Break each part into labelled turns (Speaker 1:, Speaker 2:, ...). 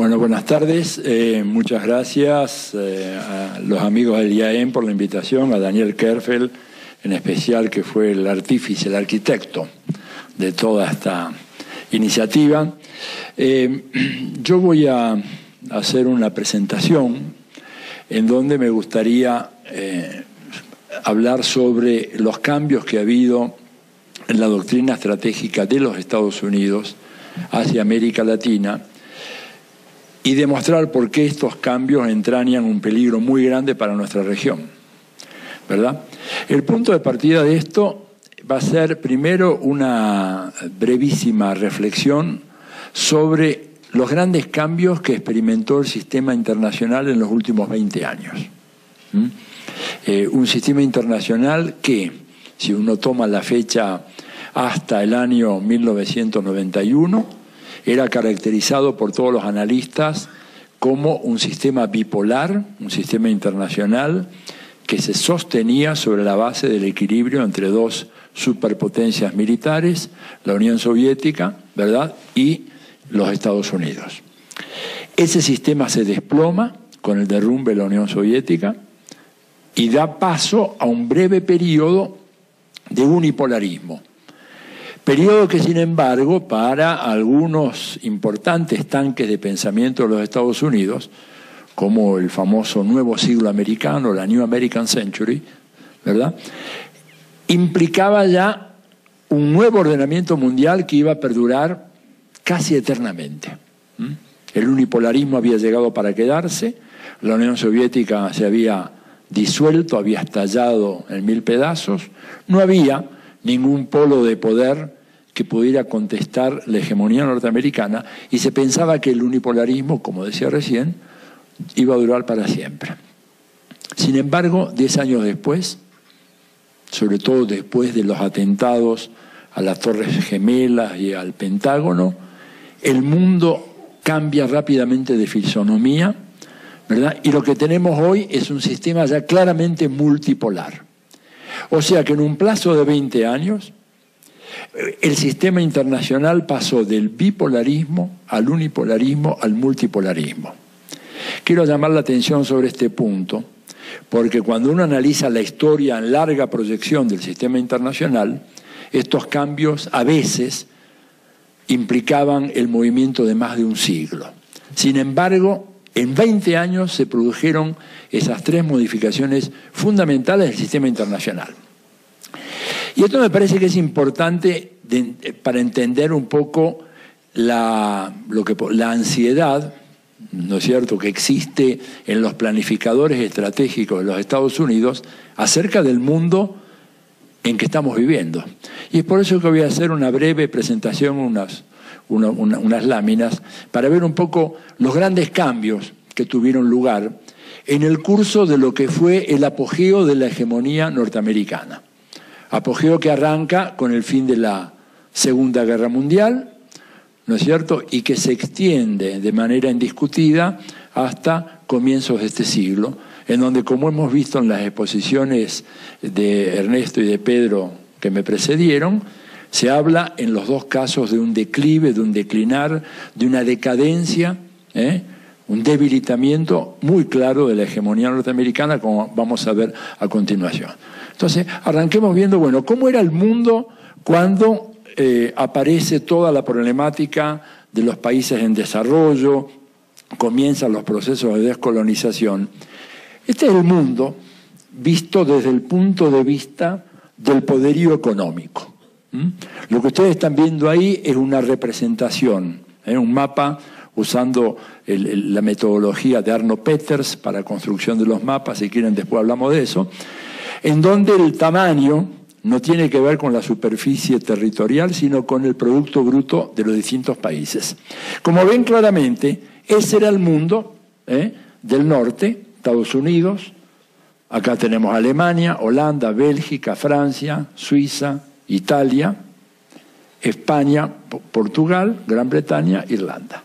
Speaker 1: Bueno, buenas tardes. Muchas gracias a los amigos del IAEM por la invitación, a Daniel Kerfel, en especial, que fue el artífice, el arquitecto de toda esta iniciativa. Yo voy a hacer una presentación en donde me gustaría hablar sobre los cambios que ha habido en la doctrina estratégica de los Estados Unidos hacia América Latina y demostrar por qué estos cambios entrañan un peligro muy grande para nuestra región, ¿verdad? El punto de partida de esto va a ser primero una brevísima reflexión sobre los grandes cambios que experimentó el sistema internacional en los últimos 20 años. Un sistema internacional que, si uno toma la fecha hasta el año 1991, era caracterizado por todos los analistas como un sistema bipolar, un sistema internacional que se sostenía sobre la base del equilibrio entre dos superpotencias militares, la Unión Soviética, ¿verdad?, y los Estados Unidos. Ese sistema se desploma con el derrumbe de la Unión Soviética y da paso a un breve periodo de unipolarismo. Periodo que, sin embargo, para algunos importantes tanques de pensamiento de los Estados Unidos, como el famoso Nuevo Siglo Americano, la New American Century, ¿verdad?, implicaba ya un nuevo ordenamiento mundial que iba a perdurar casi eternamente. El unipolarismo había llegado para quedarse, la Unión Soviética se había disuelto, había estallado en 1000 pedazos, no había ningún polo de poder que pudiera contestar la hegemonía norteamericana y se pensaba que el unipolarismo, como decía recién, iba a durar para siempre. Sin embargo, 10 años después, sobre todo después de los atentados a las Torres Gemelas y al Pentágono, el mundo cambia rápidamente de fisonomía, ¿verdad? Y lo que tenemos hoy es un sistema ya claramente multipolar. O sea que en un plazo de 20 años, el sistema internacional pasó del bipolarismo al unipolarismo al multipolarismo. Quiero llamar la atención sobre este punto, porque cuando uno analiza la historia en larga proyección del sistema internacional, estos cambios a veces implicaban el movimiento de más de un siglo. Sin embargo, en 20 años se produjeron esas 3 modificaciones fundamentales del sistema internacional. Y esto me parece que es importante para entender un poco la ansiedad, ¿no es cierto?, que existe en los planificadores estratégicos de los Estados Unidos acerca del mundo en que estamos viviendo. Y es por eso que voy a hacer una breve presentación, unas láminas, para ver un poco los grandes cambios que tuvieron lugar en el curso de lo que fue el apogeo de la hegemonía norteamericana. Apogeo que arranca con el fin de la Segunda Guerra Mundial, ¿no es cierto?, y que se extiende de manera indiscutida hasta comienzos de este siglo, en donde, como hemos visto en las exposiciones de Ernesto y de Pedro que me precedieron, se habla en los dos casos de un declive, de un declinar, de una decadencia, un debilitamiento muy claro de la hegemonía norteamericana, como vamos a ver a continuación. Entonces, arranquemos viendo, bueno, cómo era el mundo cuando aparece toda la problemática de los países en desarrollo, comienzan los procesos de descolonización. Este es el mundo visto desde el punto de vista del poderío económico. Lo que ustedes están viendo ahí es una representación, un mapa usando la metodología de Arno Peters para construcción de los mapas, si quieren después hablamos de eso, en donde el tamaño no tiene que ver con la superficie territorial, sino con el Producto Bruto de los distintos países. Como ven claramente, ese era el mundo del norte, Estados Unidos, acá tenemos Alemania, Holanda, Bélgica, Francia, Suiza, Italia, España, Portugal, Gran Bretaña, Irlanda.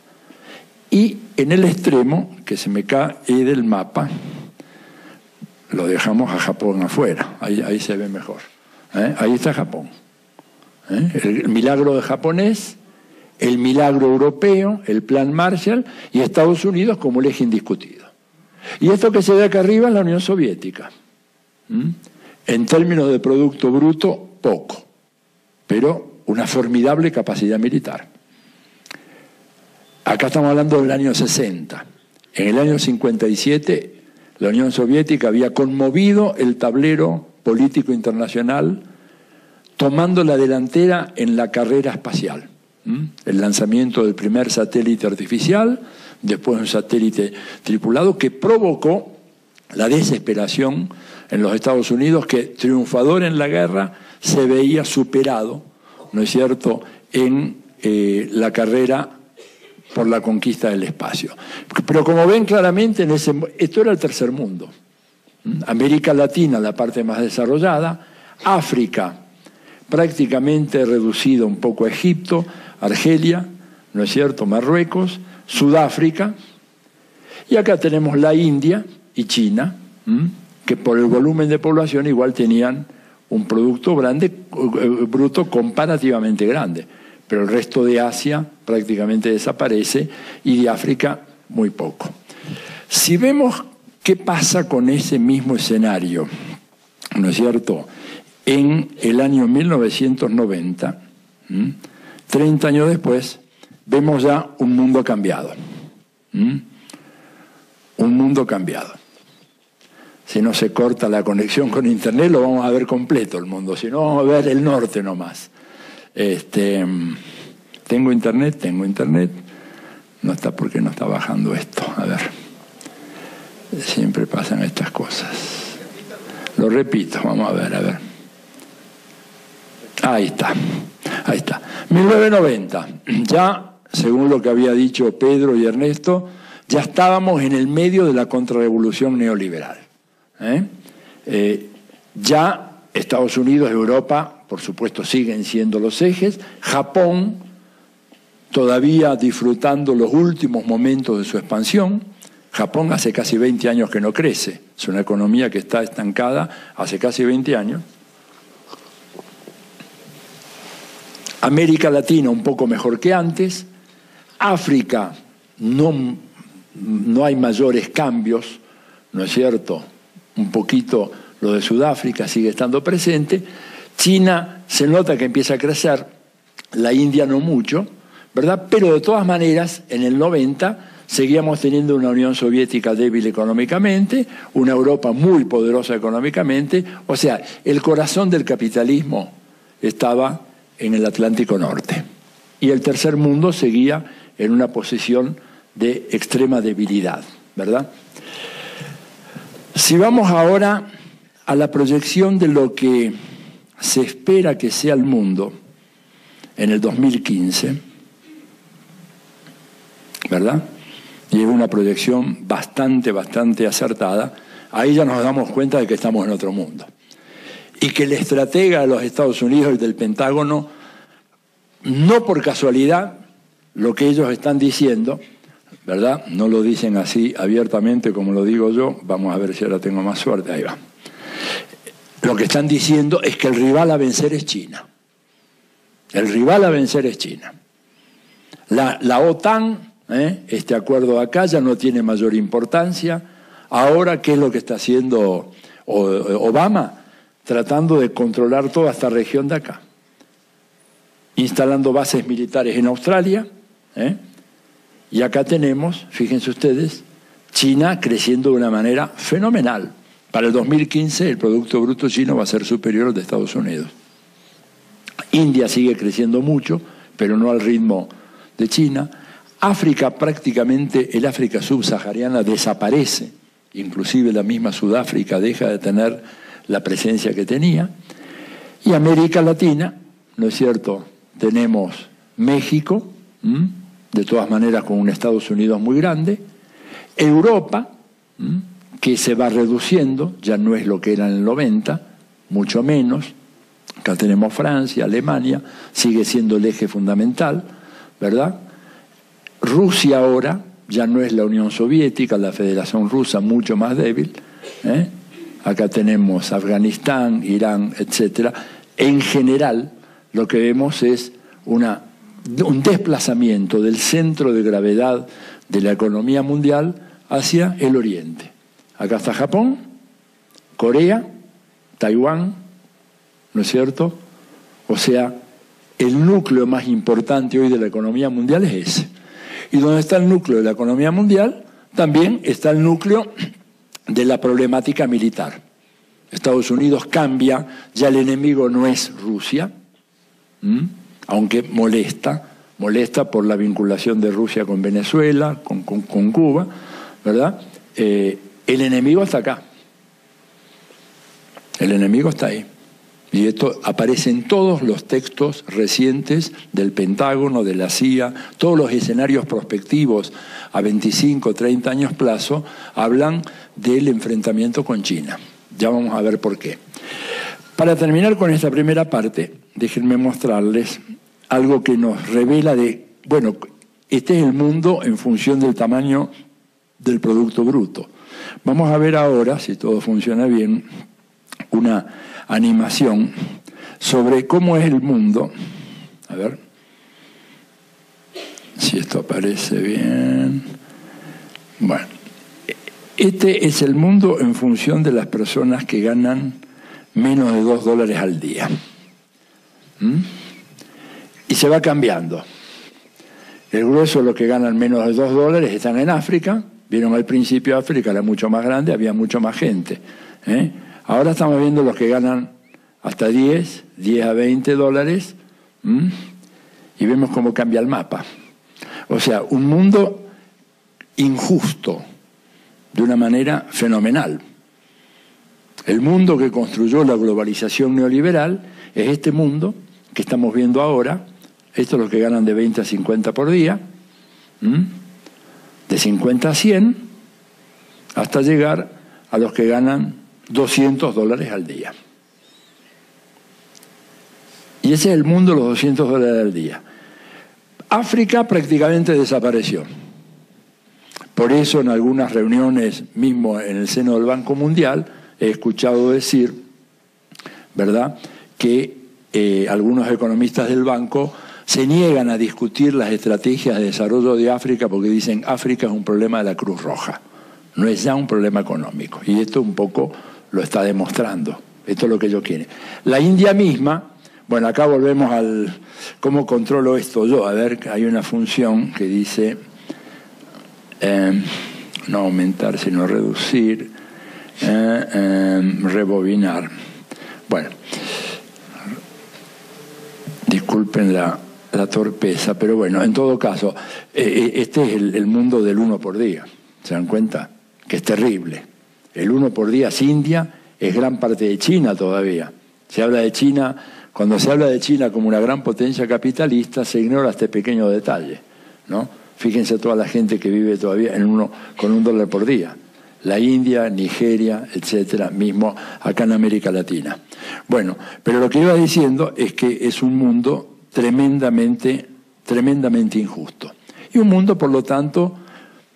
Speaker 1: Y en el extremo, que se me cae del mapa, lo dejamos a Japón afuera, ahí se ve mejor. Ahí está Japón. El milagro de japonés el milagro europeo, el Plan Marshall, y Estados Unidos como el eje indiscutido. Y esto que se ve acá arriba es la Unión Soviética. En términos de Producto Bruto, poco, pero una formidable capacidad militar. Acá estamos hablando del año 60. En el año 57, la Unión Soviética había conmovido el tablero político internacional, tomando la delantera en la carrera espacial. El lanzamiento del primer satélite artificial, después un satélite tripulado que provocó la desesperación en los Estados Unidos, que triunfador en la guerra se veía superado, ¿no es cierto?, en la carrera por la conquista del espacio. Pero como ven claramente, esto era el tercer mundo. América Latina, la parte más desarrollada, África, prácticamente reducido un poco a Egipto, Argelia, ¿no es cierto?, Marruecos, Sudáfrica, y acá tenemos la India y China, que por el volumen de población igual tenían un producto bruto comparativamente grande, pero el resto de Asia prácticamente desaparece y de África muy poco. Si vemos qué pasa con ese mismo escenario, ¿no es cierto?, en el año 1990, 30 años después, vemos ya un mundo cambiado. Un mundo cambiado. Si no se corta la conexión con Internet, lo vamos a ver completo el mundo. Si no, vamos a ver el norte nomás. ¿Tengo Internet? Tengo Internet. No está porque no está bajando esto. A ver. Siempre pasan estas cosas. Lo repito, vamos a ver. Ahí está. Ahí está. 1990. Ya, según lo que había dicho Pedro y Ernesto, ya estábamos en el medio de la contrarrevolución neoliberal. Ya Estados Unidos, Europa, por supuesto, siguen siendo los ejes. Japón, todavía disfrutando los últimos momentos de su expansión. Japón hace casi 20 años que no crece. Es una economía que está estancada hace casi 20 años. América Latina un poco mejor que antes. África no hay mayores cambios, ¿no es cierto? Un poquito lo de Sudáfrica sigue estando presente. China se nota que empieza a crecer, la India no mucho, ¿verdad? Pero de todas maneras, en el 90 seguíamos teniendo una Unión Soviética débil económicamente, una Europa muy poderosa económicamente, o sea, el corazón del capitalismo estaba en el Atlántico Norte. Y el tercer mundo seguía en una posición de extrema debilidad, ¿verdad? Si vamos ahora a la proyección de lo que se espera que sea el mundo en el 2015, ¿verdad? Y es una proyección bastante acertada, ahí ya nos damos cuenta de que estamos en otro mundo. Y que el estratega de los Estados Unidos y del Pentágono, no por casualidad, lo que ellos están diciendo, ¿verdad? No lo dicen así abiertamente como lo digo yo, vamos a ver si ahora tengo más suerte, ahí va. Lo que están diciendo es que el rival a vencer es China. El rival a vencer es China. La OTAN, este acuerdo acá ya no tiene mayor importancia. Ahora, ¿qué es lo que está haciendo Obama? Tratando de controlar toda esta región de acá. Instalando bases militares en Australia, y acá tenemos, fíjense ustedes, China creciendo de una manera fenomenal. Para el 2015 el Producto Bruto chino va a ser superior al de Estados Unidos. India sigue creciendo mucho, pero no al ritmo de China. África prácticamente, el África subsahariana desaparece, inclusive la misma Sudáfrica deja de tener la presencia que tenía. Y América Latina, ¿no es cierto? Tenemos México, de todas maneras con un Estados Unidos muy grande, Europa, que se va reduciendo, ya no es lo que era en el 90, mucho menos. Acá tenemos Francia, Alemania, sigue siendo el eje fundamental, ¿verdad? Rusia ahora ya no es la Unión Soviética, la Federación Rusa mucho más débil. Acá tenemos Afganistán, Irán, etc. En general, lo que vemos es una un desplazamiento del centro de gravedad de la economía mundial hacia el oriente. Acá está Japón, Corea, Taiwán, ¿no es cierto? O sea, el núcleo más importante hoy de la economía mundial es ese. Y donde está el núcleo de la economía mundial, también está el núcleo de la problemática militar. Estados Unidos cambia, ya el enemigo no es Rusia, aunque molesta por la vinculación de Rusia con Venezuela, con Cuba, ¿verdad? El enemigo está acá. El enemigo está ahí. Y esto aparece en todos los textos recientes del Pentágono, de la CIA, todos los escenarios prospectivos a 25, 30 años plazo, hablan del enfrentamiento con China. Ya vamos a ver por qué. Para terminar con esta primera parte, déjenme mostrarles algo que nos revela bueno, este es el mundo en función del tamaño del Producto Bruto. Vamos a ver ahora, si todo funciona bien, una animación sobre cómo es el mundo. A ver si esto aparece bien. Bueno, este es el mundo en función de las personas que ganan menos de $2 al día. Y se va cambiando. El grueso de los que ganan menos de $2 están en África. Vieron al principio África era mucho más grande, había mucho más gente. Ahora estamos viendo los que ganan hasta 10 a $20, y vemos cómo cambia el mapa. O sea, un mundo injusto, de una manera fenomenal. El mundo que construyó la globalización neoliberal es este mundo que estamos viendo ahora. Estos los que ganan de 20 a 50 por día, de 50 a 100, hasta llegar a los que ganan $200 al día. Y ese es el mundo de los $200 al día. África prácticamente desapareció. Por eso en algunas reuniones, mismo en el seno del Banco Mundial, he escuchado decir, ¿verdad?, que algunos economistas del banco se niegan a discutir las estrategias de desarrollo de África porque dicen África es un problema de la Cruz Roja, no es ya un problema económico. Y esto un poco lo está demostrando. Esto es lo que ellos quieren. La India misma, bueno, acá volvemos al cómo controlo esto yo. A ver, hay una función que dice no aumentar, sino reducir, rebobinar. Bueno, disculpen la torpeza, pero bueno, en todo caso, este es el mundo del 1 por día. ¿Se dan cuenta? Que es terrible. El 1 por día es India, es gran parte de China todavía. Se habla de China, cuando se habla de China como una gran potencia capitalista, se ignora este pequeño detalle, ¿no? Fíjense toda la gente que vive todavía con $1 por día. La India, Nigeria, etcétera, mismo acá en América Latina. Bueno, pero lo que iba diciendo es que es un mundo tremendamente injusto. Y un mundo, por lo tanto,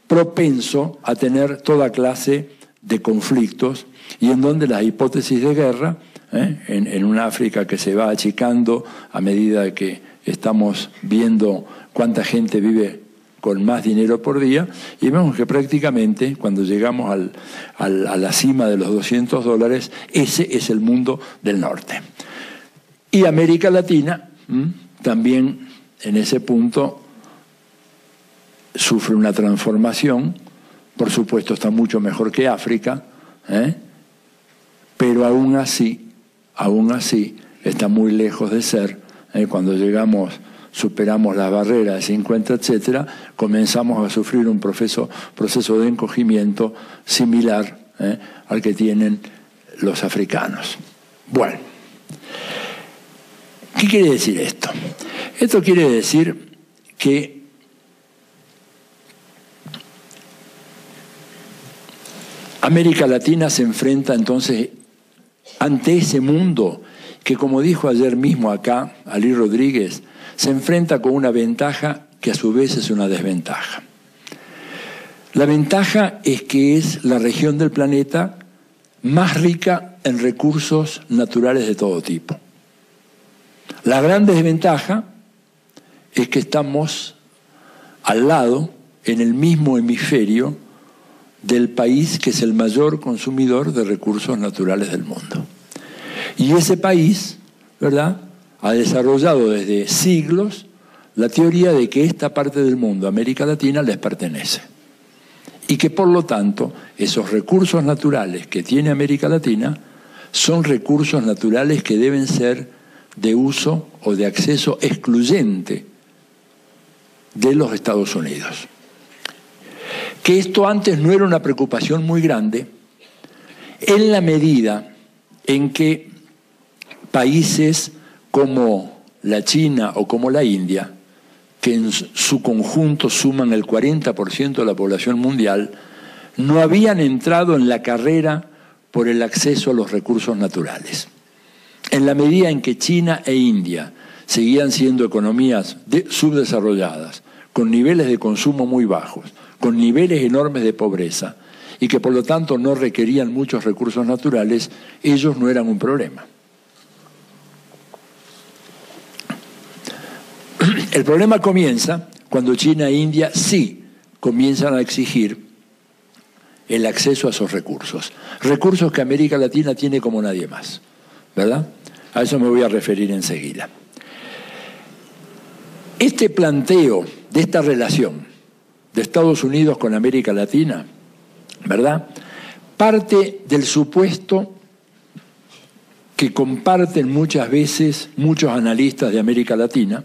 Speaker 1: propenso a tener toda clase de conflictos y en donde las hipótesis de guerra, en una África que se va achicando a medida que estamos viendo cuánta gente vive con más dinero por día, y vemos que prácticamente cuando llegamos a la cima de los $200, ese es el mundo del norte. Y América Latina también en ese punto sufre una transformación, por supuesto está mucho mejor que África, pero aún así está muy lejos de ser, cuando superamos las barreras de 50, etcétera, comenzamos a sufrir un proceso de encogimiento similar al que tienen los africanos. Bueno, ¿qué quiere decir esto? Esto quiere decir que América Latina se enfrenta entonces ante ese mundo que, como dijo ayer mismo acá Ali Rodríguez, se enfrenta con una ventaja que a su vez es una desventaja. La ventaja es que es la región del planeta más rica en recursos naturales de todo tipo. La gran desventaja es que estamos al lado, en el mismo hemisferio, del país que es el mayor consumidor de recursos naturales del mundo. Y ese país, ¿verdad?, ha desarrollado desde siglos la teoría de que esta parte del mundo, América Latina, les pertenece. Y que por lo tanto, esos recursos naturales que tiene América Latina son recursos naturales que deben ser de uso o de acceso excluyente de los Estados Unidos. Que esto antes no era una preocupación muy grande, en la medida en que países como la China o como la India, que en su conjunto suman el 40% de la población mundial, no habían entrado en la carrera por el acceso a los recursos naturales. En la medida en que China e India seguían siendo economías subdesarrolladas, con niveles de consumo muy bajos, con niveles enormes de pobreza, y que por lo tanto no requerían muchos recursos naturales, ellos no eran un problema. El problema comienza cuando China e India sí comienzan a exigir el acceso a esos recursos. Recursos que América Latina tiene como nadie más, ¿verdad? A eso me voy a referir enseguida. Este planteo de esta relación de Estados Unidos con América Latina, ¿verdad?, parte del supuesto que comparten muchas veces muchos analistas de América Latina,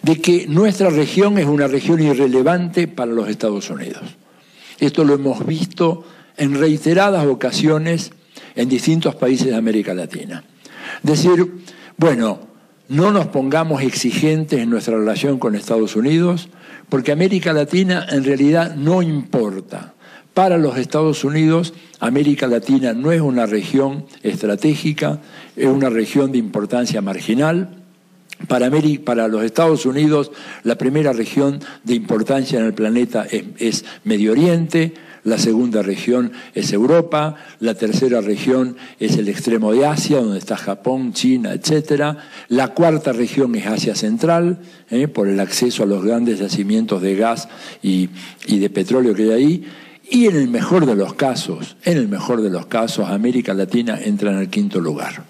Speaker 1: de que nuestra región es una región irrelevante para los Estados Unidos. Esto lo hemos visto en reiteradas ocasiones en distintos países de América Latina. Decir, bueno, no nos pongamos exigentes en nuestra relación con Estados Unidos, porque América Latina en realidad no importa. Para los Estados Unidos, América Latina no es una región estratégica, es una región de importancia marginal. Para los Estados Unidos, la primera región de importancia en el planeta es Medio Oriente, la segunda región es Europa, la tercera región es el extremo de Asia, donde está Japón, China, etc. La cuarta región es Asia Central, por el acceso a los grandes yacimientos de gas y de petróleo que hay ahí. Y en el mejor de los casos, América Latina entra en el quinto lugar.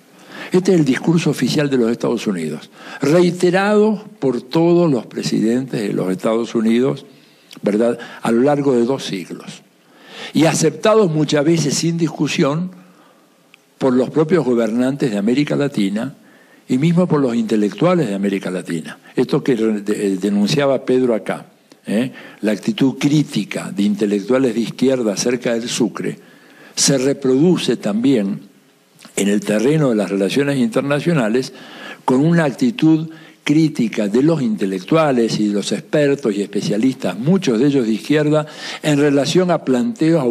Speaker 1: Este es el discurso oficial de los Estados Unidos, reiterado por todos los presidentes de los Estados Unidos, ¿verdad?, a lo largo de 2 siglos. Y aceptados muchas veces sin discusión por los propios gobernantes de América Latina y mismo por los intelectuales de América Latina. Esto que denunciaba Pedro acá, la actitud crítica de intelectuales de izquierda acerca del Sucre, se reproduce también en el terreno de las relaciones internacionales con una actitud crítica de los intelectuales y de los expertos y especialistas, muchos de ellos de izquierda, en relación a planteos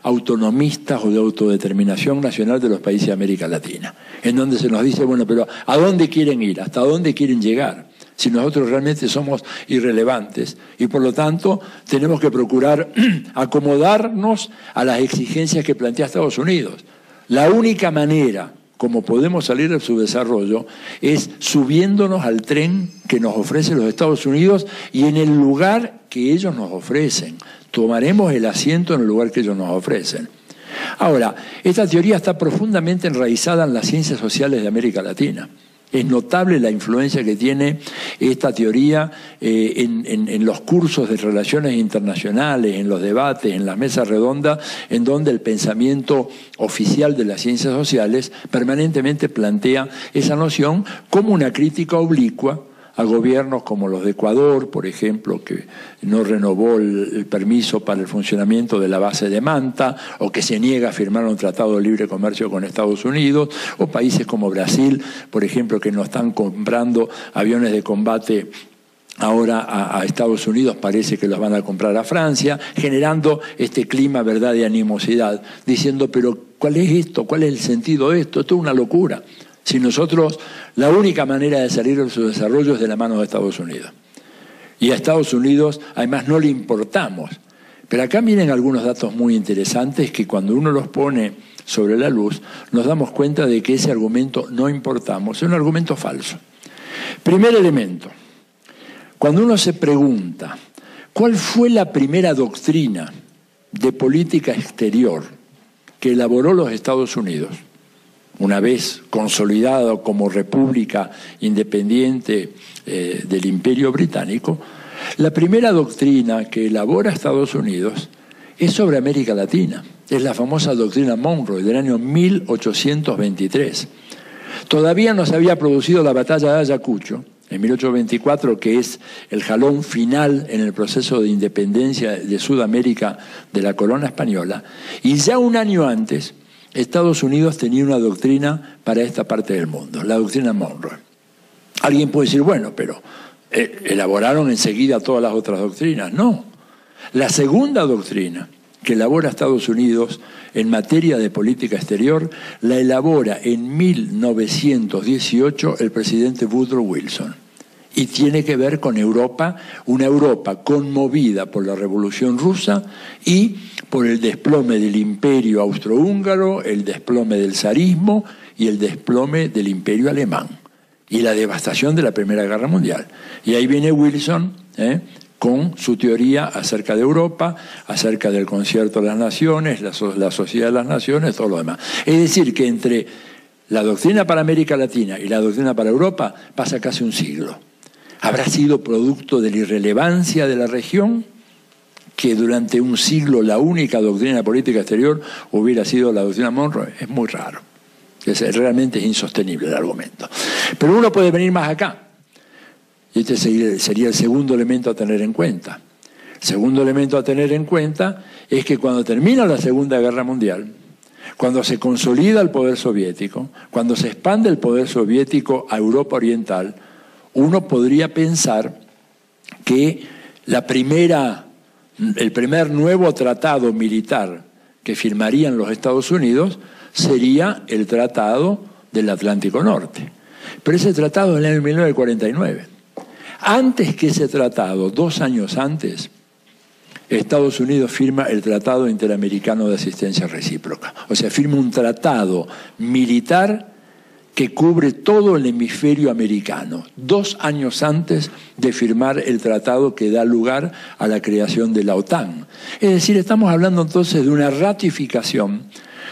Speaker 1: autonomistas o de autodeterminación nacional de los países de América Latina, en donde se nos dice, bueno, pero ¿a dónde quieren ir? ¿Hasta dónde quieren llegar? Si nosotros realmente somos irrelevantes y por lo tanto tenemos que procurar acomodarnos a las exigencias que plantea Estados Unidos. La única manera como podemos salir del subdesarrollo es subiéndonos al tren que nos ofrecen los Estados Unidos y en el lugar que ellos nos ofrecen. Tomaremos el asiento en el lugar que ellos nos ofrecen. Ahora, esta teoría está profundamente enraizada en las ciencias sociales de América Latina. Es notable la influencia que tiene esta teoría en los cursos de relaciones internacionales, en los debates, en las mesas redondas, en donde el pensamiento oficial de las ciencias sociales permanentemente plantea esa noción como una crítica oblicua a gobiernos como los de Ecuador, por ejemplo, que no renovó el permiso para el funcionamiento de la base de Manta, o que se niega a firmar un tratado de libre comercio con Estados Unidos, o países como Brasil, por ejemplo, que no están comprando aviones de combate ahora a Estados Unidos, parece que los van a comprar a Francia, generando este clima, ¿verdad?, de animosidad, diciendo, pero ¿cuál es esto? ¿Cuál es el sentido de esto? Esto es una locura. Si nosotros, la única manera de salir de su desarrollo es de la mano de Estados Unidos. Y a Estados Unidos, además, no le importamos. Pero acá miren algunos datos muy interesantes que cuando uno los pone sobre la luz, nos damos cuenta de que ese argumento no importamos. Es un argumento falso. Primer elemento. Cuando uno se pregunta, ¿cuál fue la primera doctrina de política exterior que elaboró los Estados Unidos, una vez consolidado como república independiente del Imperio Británico? La primera doctrina que elabora Estados Unidos es sobre América Latina. Es la famosa doctrina Monroe del año 1823. Todavía no se había producido la batalla de Ayacucho, en 1824, que es el jalón final en el proceso de independencia de Sudamérica de la corona española, y ya un año antes Estados Unidos tenía una doctrina para esta parte del mundo, la doctrina Monroe. Alguien puede decir, bueno, pero elaboraron enseguida todas las otras doctrinas. No, la segunda doctrina que elabora Estados Unidos en materia de política exterior la elabora en 1918 el presidente Woodrow Wilson, y tiene que ver con Europa, una Europa conmovida por la Revolución Rusa y por el desplome del Imperio Austrohúngaro, el desplome del zarismo y el desplome del Imperio Alemán y la devastación de la Primera Guerra Mundial. Y ahí viene Wilson con su teoría acerca de Europa, acerca del concierto de las naciones, la sociedad de las naciones, todo lo demás. Es decir, que entre la doctrina para América Latina y la doctrina para Europa pasa casi un siglo. ¿Habrá sido producto de la irrelevancia de la región, que durante un siglo la única doctrina política exterior hubiera sido la doctrina Monroe? Es muy raro. Realmente es insostenible el argumento. Pero uno puede venir más acá. Y este sería el segundo elemento a tener en cuenta. El segundo elemento a tener en cuenta es que cuando termina la Segunda Guerra Mundial, cuando se consolida el poder soviético, cuando se expande el poder soviético a Europa Oriental, uno podría pensar que el primer nuevo tratado militar que firmarían los Estados Unidos sería el Tratado del Atlántico Norte. Pero ese tratado es en el año 1949. Antes que ese tratado, 2 años antes, Estados Unidos firma el Tratado Interamericano de Asistencia Recíproca. O sea, firma un tratado militar que cubre todo el hemisferio americano, 2 años antes de firmar el tratado que da lugar a la creación de la OTAN. Es decir, estamos hablando entonces de una ratificación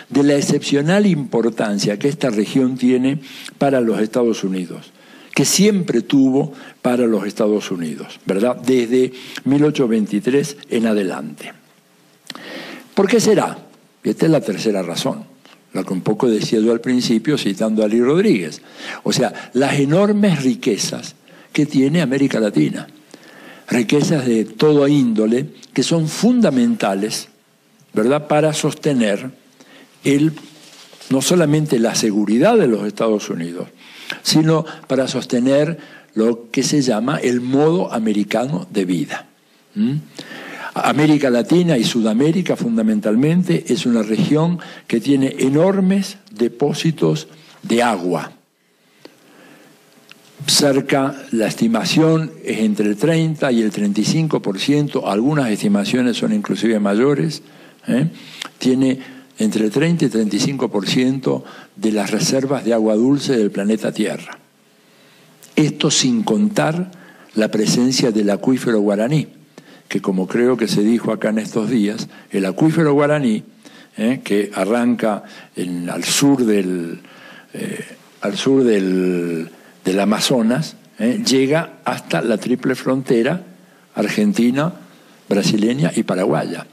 Speaker 1: de la excepcional importancia que esta región tiene para los Estados Unidos, que siempre tuvo para los Estados Unidos, ¿verdad? Desde 1823 en adelante. ¿Por qué será? Esta es la tercera razón, lo que un poco decía yo al principio citando a Ali Rodríguez. O sea, las enormes riquezas que tiene América Latina, riquezas de toda índole que son fundamentales, ¿verdad?, para sostener no solamente la seguridad de los Estados Unidos, sino para sostener lo que se llama el modo americano de vida. América Latina y Sudamérica fundamentalmente es una región que tiene enormes depósitos de agua. La estimación es entre el 30 y el 35%, algunas estimaciones son inclusive mayores, tiene entre el 30 y 35% de las reservas de agua dulce del planeta Tierra. Esto sin contar la presencia del acuífero guaraní, que como creo que se dijo acá en estos días, el acuífero guaraní, que arranca al sur del Amazonas, llega hasta la triple frontera argentina, brasileña y paraguaya.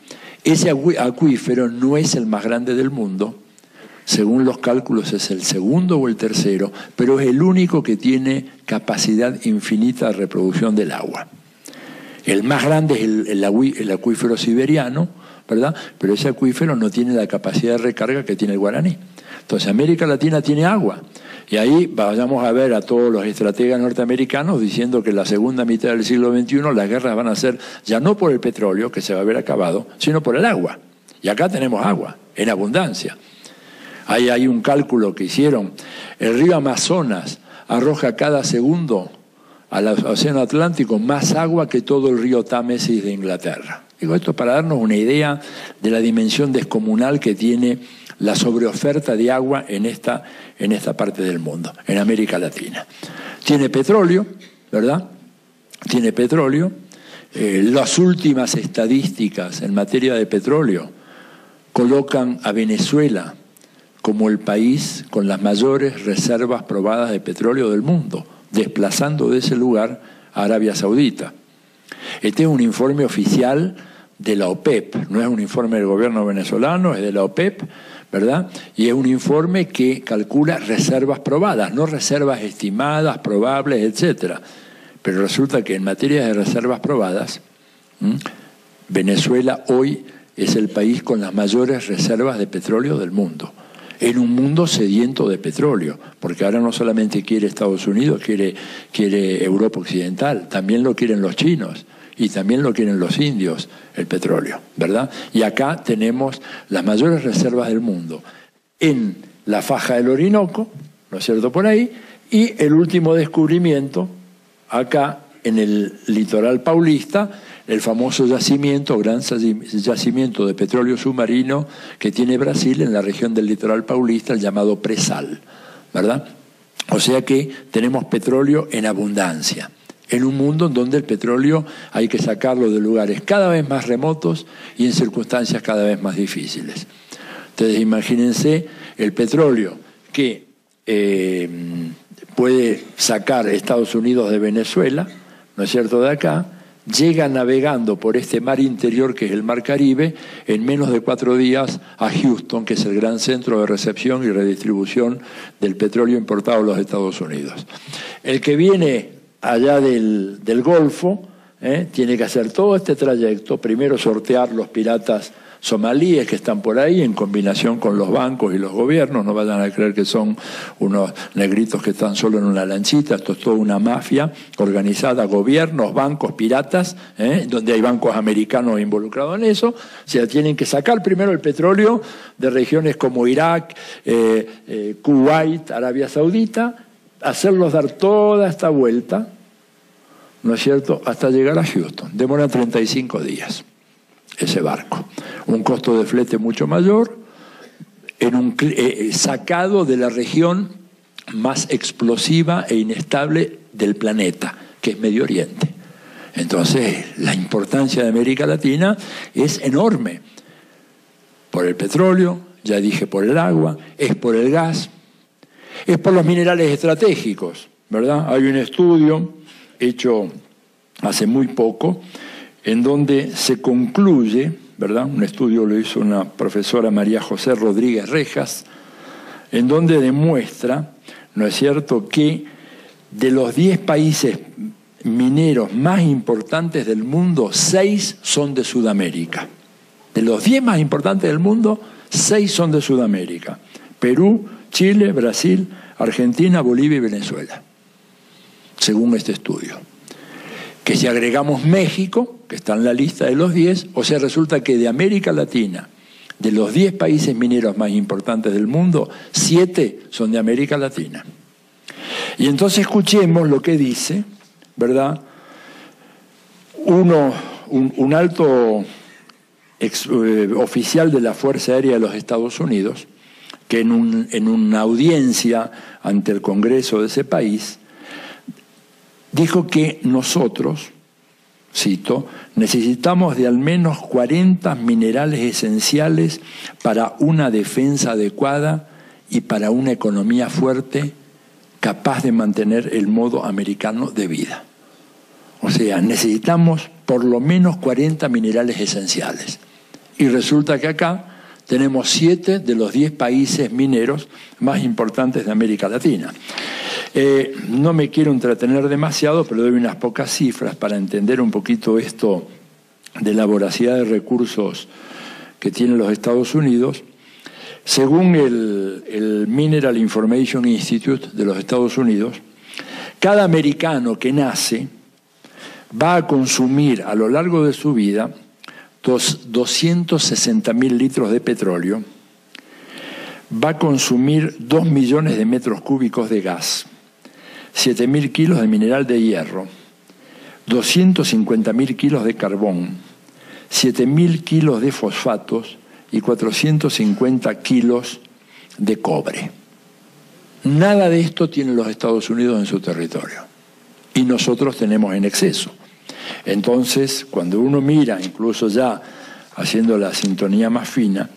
Speaker 1: Ese acuífero no es el más grande del mundo, según los cálculos es el segundo o el tercero, pero es el único que tiene capacidad infinita de reproducción del agua. El más grande es el acuífero siberiano, ¿verdad? Pero ese acuífero no tiene la capacidad de recarga que tiene el guaraní. Entonces América Latina tiene agua. Y ahí vayamos a ver a todos los estrategas norteamericanos diciendo que en la segunda mitad del siglo XXI las guerras van a ser ya no por el petróleo, que se va a haber acabado, sino por el agua. Y acá tenemos agua, en abundancia. Ahí hay un cálculo que hicieron. El río Amazonas arroja cada segundo al Océano Atlántico más agua que todo el río Támesis de Inglaterra. Digo esto para darnos una idea de la dimensión descomunal que tiene la sobreoferta de agua en esta parte del mundo, en América Latina. Tiene petróleo, ¿verdad? tiene petróleo. Las últimas estadísticas en materia de petróleo colocan a Venezuela como el país con las mayores reservas probadas de petróleo del mundo, desplazando de ese lugar a Arabia Saudita. Este es un informe oficial de la OPEP, no es un informe del gobierno venezolano, es de la OPEP, ¿verdad? Y es un informe que calcula reservas probadas, no reservas estimadas, probables, etcétera. Pero resulta que en materia de reservas probadas, Venezuela hoy es el país con las mayores reservas de petróleo del mundo. En un mundo sediento de petróleo, porque ahora no solamente quiere Estados Unidos, quiere Europa Occidental, también lo quieren los chinos y también lo quieren los indios, el petróleo, ¿verdad? Y acá tenemos las mayores reservas del mundo en la faja del Orinoco, ¿no es cierto?, por ahí, y el último descubrimiento acá en el litoral paulista, el famoso yacimiento, gran yacimiento de petróleo submarino que tiene Brasil en la región del litoral paulista, el llamado Presal, ¿verdad? O sea que tenemos petróleo en abundancia, en un mundo en donde el petróleo hay que sacarlo de lugares cada vez más remotos y en circunstancias cada vez más difíciles. Entonces imagínense el petróleo que puede sacar Estados Unidos de Venezuela, ¿no es cierto?, de acá, llega navegando por este mar interior que es el Mar Caribe en menos de 4 días a Houston, que es el gran centro de recepción y redistribución del petróleo importado a los Estados Unidos. El que viene allá del Golfo tiene que hacer todo este trayecto, primero sortear los piratas somalíes que están por ahí en combinación con los bancos y los gobiernos. No vayan a creer que son unos negritos que están solo en una lanchita. Esto es toda una mafia organizada, gobiernos, bancos, piratas, donde hay bancos americanos involucrados en eso. O sea, tienen que sacar primero el petróleo de regiones como Irak, Kuwait, Arabia Saudita, hacerlos dar toda esta vuelta, ¿no es cierto?, hasta llegar a Houston. Demora 35 días ese barco. Un costo de flete mucho mayor, sacado de la región más explosiva e inestable del planeta, que es Medio Oriente. Entonces, la importancia de América Latina es enorme. Por el petróleo, ya dije por el agua, es por el gas, es por los minerales estratégicos, ¿verdad? Hay un estudio hecho hace muy poco en donde se concluye, ¿verdad?, un estudio lo hizo una profesora María José Rodríguez Rejas, en donde demuestra, ¿no es cierto?, que de los 10 países mineros más importantes del mundo, 6 son de Sudamérica. De los 10 más importantes del mundo, 6 son de Sudamérica. Perú, Chile, Brasil, Argentina, Bolivia y Venezuela, según este estudio. Que si agregamos México, que está en la lista de los 10, o sea, resulta que de América Latina, de los 10 países mineros más importantes del mundo, 7 son de América Latina. Y entonces escuchemos lo que dice, ¿verdad?, un alto oficial de la Fuerza Aérea de los Estados Unidos, que en una audiencia ante el Congreso de ese país, dijo que nosotros, cito, necesitamos de al menos 40 minerales esenciales para una defensa adecuada y para una economía fuerte capaz de mantener el modo americano de vida. O sea, necesitamos por lo menos 40 minerales esenciales. Y resulta que acá tenemos 7 de los 10 países mineros más importantes de América Latina. No me quiero entretener demasiado, pero doy unas pocas cifras para entender un poquito esto de la voracidad de recursos que tienen los Estados Unidos. Según el Mineral Information Institute de los Estados Unidos, cada americano que nace va a consumir a lo largo de su vida 260.000 litros de petróleo, va a consumir 2 millones de metros cúbicos de gas, 7.000 kilos de mineral de hierro, 250.000 kilos de carbón, 7.000 kilos de fosfatos y 450 kilos de cobre. Nada de esto tienen los Estados Unidos en su territorio. y nosotros tenemos en exceso. Entonces, cuando uno mira, incluso ya haciendo la sintonía más fina,